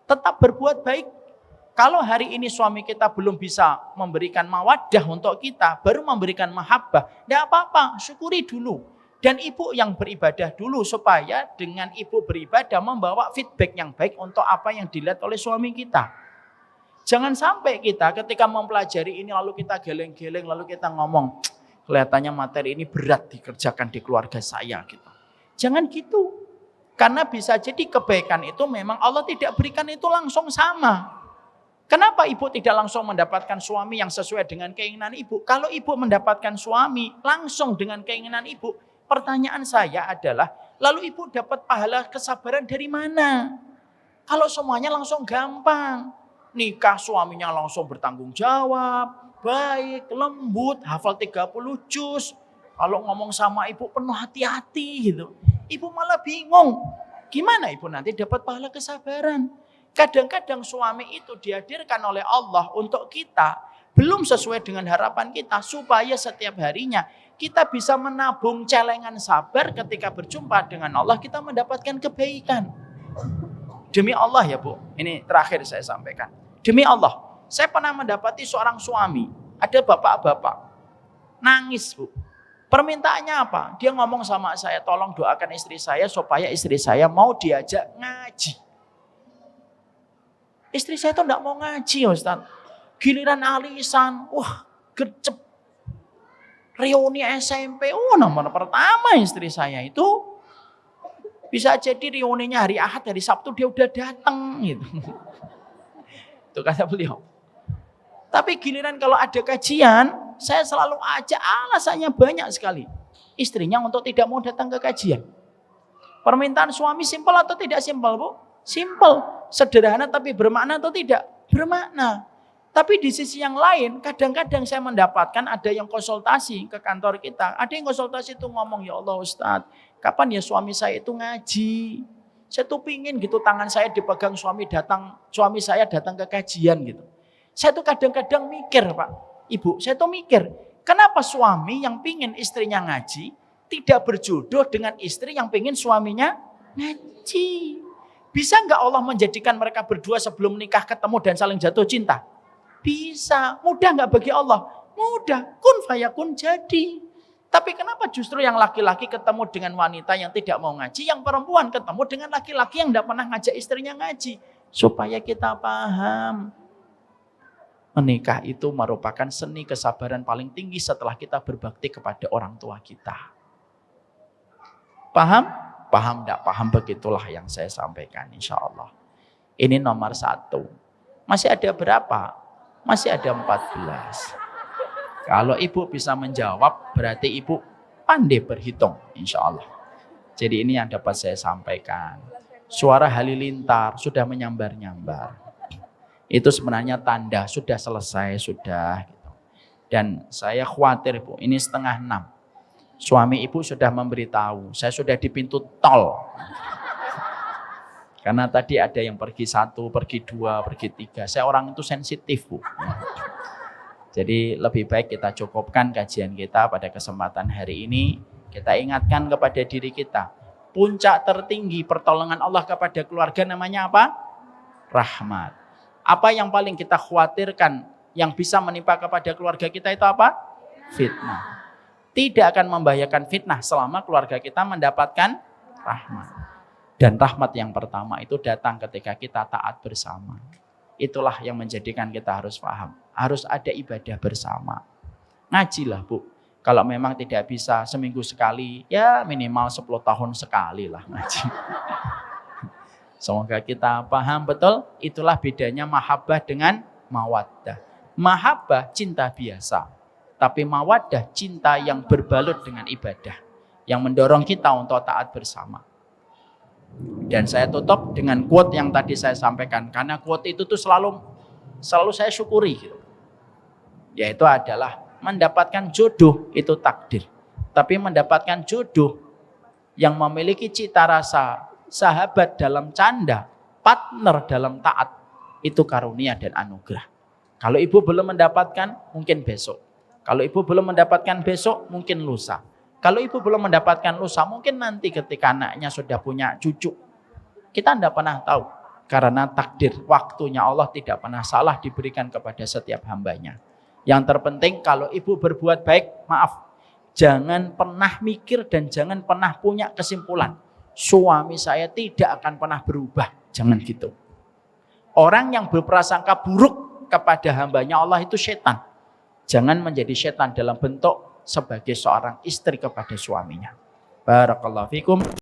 Tetap berbuat baik. Kalau hari ini suami kita belum bisa memberikan mawaddah untuk kita, baru memberikan mahabbah, tidak apa-apa, syukuri dulu. Dan ibu yang beribadah dulu supaya dengan ibu beribadah membawa feedback yang baik untuk apa yang dilihat oleh suami kita. Jangan sampai kita ketika mempelajari ini lalu kita geleng-geleng, lalu kita ngomong, kelihatannya materi ini berat dikerjakan di keluarga saya gitu. Jangan gitu. Karena bisa jadi kebaikan itu memang Allah tidak berikan itu langsung sama. Kenapa ibu tidak langsung mendapatkan suami yang sesuai dengan keinginan ibu? Kalau ibu mendapatkan suami langsung dengan keinginan ibu, pertanyaan saya adalah, lalu ibu dapat pahala kesabaran dari mana? Kalau semuanya langsung gampang, nikah suaminya langsung bertanggung jawab, baik, lembut, hafal 30 juz. Kalau ngomong sama ibu penuh hati-hati gitu. Ibu malah bingung, gimana ibu nanti dapat pahala kesabaran? Kadang-kadang suami itu dihadirkan oleh Allah untuk kita belum sesuai dengan harapan kita, supaya setiap harinya kita bisa menabung celengan sabar ketika berjumpa dengan Allah, kita mendapatkan kebaikan. Demi Allah ya Bu, ini terakhir saya sampaikan. Demi Allah, saya pernah mendapati seorang suami, ada bapak-bapak, nangis Bu. Permintaannya apa? Dia ngomong sama saya, tolong doakan istri saya supaya istri saya mau diajak ngaji. Istri saya tuh enggak mau ngaji Ustaz. Giliran alisan, wah gercep. Reuni SMP, nomor pertama istri saya itu bisa jadi reuninya hari Ahad, hari Sabtu dia udah datang gitu. Itu kata beliau. Tapi giliran kalau ada kajian, saya selalu ajak, alasannya banyak sekali. Istrinya untuk tidak mau datang ke kajian. Permintaan suami simpel atau tidak simpel Bu? Simpel. Sederhana tapi bermakna atau tidak? Bermakna. Tapi di sisi yang lain, kadang-kadang saya mendapatkan ada yang konsultasi ke kantor kita. Ada yang konsultasi itu ngomong, ya Allah Ustadz, kapan ya suami saya itu ngaji? Saya tuh pingin gitu tangan saya dipegang suami saya datang ke kajian gitu. Saya tuh kadang-kadang mikir Pak, Ibu, saya tuh mikir, kenapa suami yang pingin istrinya ngaji tidak berjodoh dengan istri yang pingin suaminya ngaji? Bisa nggak Allah menjadikan mereka berdua sebelum menikah ketemu dan saling jatuh cinta? Bisa. Mudah nggak bagi Allah? Mudah. Kun fayakun jadi. Tapi kenapa justru yang laki-laki ketemu dengan wanita yang tidak mau ngaji, yang perempuan ketemu dengan laki-laki yang tidak pernah ngajak istrinya ngaji? Supaya kita paham. Menikah itu merupakan seni kesabaran paling tinggi setelah kita berbakti kepada orang tua kita. Paham? Paham tidak paham, begitulah yang saya sampaikan insya Allah. Ini nomor 1. Masih ada berapa? Masih ada 14. Kalau ibu bisa menjawab, berarti ibu pandai berhitung insya Allah. Jadi ini yang dapat saya sampaikan. Suara halilintar sudah menyambar-nyambar. Itu sebenarnya tanda sudah selesai, sudah. Gitu. Dan saya khawatir Bu, ini 5:30. Suami ibu sudah memberitahu, saya sudah di pintu tol. Karena tadi ada yang pergi 1, pergi 2, pergi 3. Saya orang itu sensitif Bu. Jadi lebih baik kita cukupkan kajian kita pada kesempatan hari ini. Kita ingatkan kepada diri kita. Puncak tertinggi pertolongan Allah kepada keluarga namanya apa? Rahmat. Apa yang paling kita khawatirkan yang bisa menimpa kepada keluarga kita itu apa? Fitnah. Tidak akan membahayakan fitnah selama keluarga kita mendapatkan rahmat. Dan rahmat yang pertama itu datang ketika kita taat bersama. Itulah yang menjadikan kita harus paham. Harus ada ibadah bersama. Ngajilah Bu. Kalau memang tidak bisa seminggu sekali, ya minimal 10 tahun sekali lah ngaji. Semoga kita paham betul. Itulah bedanya mahabbah dengan mawaddah. Mahabbah cinta biasa. Tapi mawaddah cinta yang berbalut dengan ibadah. Yang mendorong kita untuk taat bersama. Dan saya tutup dengan quote yang tadi saya sampaikan. Karena quote itu tuh selalu saya syukuri. Gitu. Yaitu adalah mendapatkan jodoh itu takdir. Tapi mendapatkan jodoh yang memiliki cita rasa sahabat dalam canda, partner dalam taat, itu karunia dan anugerah. Kalau ibu belum mendapatkan, mungkin besok. Kalau ibu belum mendapatkan besok, mungkin lusa. Kalau ibu belum mendapatkan lusa, mungkin nanti ketika anaknya sudah punya cucu. Kita tidak pernah tahu. Karena takdir, waktunya Allah tidak pernah salah diberikan kepada setiap hambanya. Yang terpenting kalau ibu berbuat baik, maaf. Jangan pernah mikir dan jangan pernah punya kesimpulan. Suami saya tidak akan pernah berubah. Jangan gitu. Orang yang berprasangka buruk kepada hambanya Allah itu setan. Jangan menjadi setan dalam bentuk sebagai seorang istri kepada suaminya. Barakallahu fikum.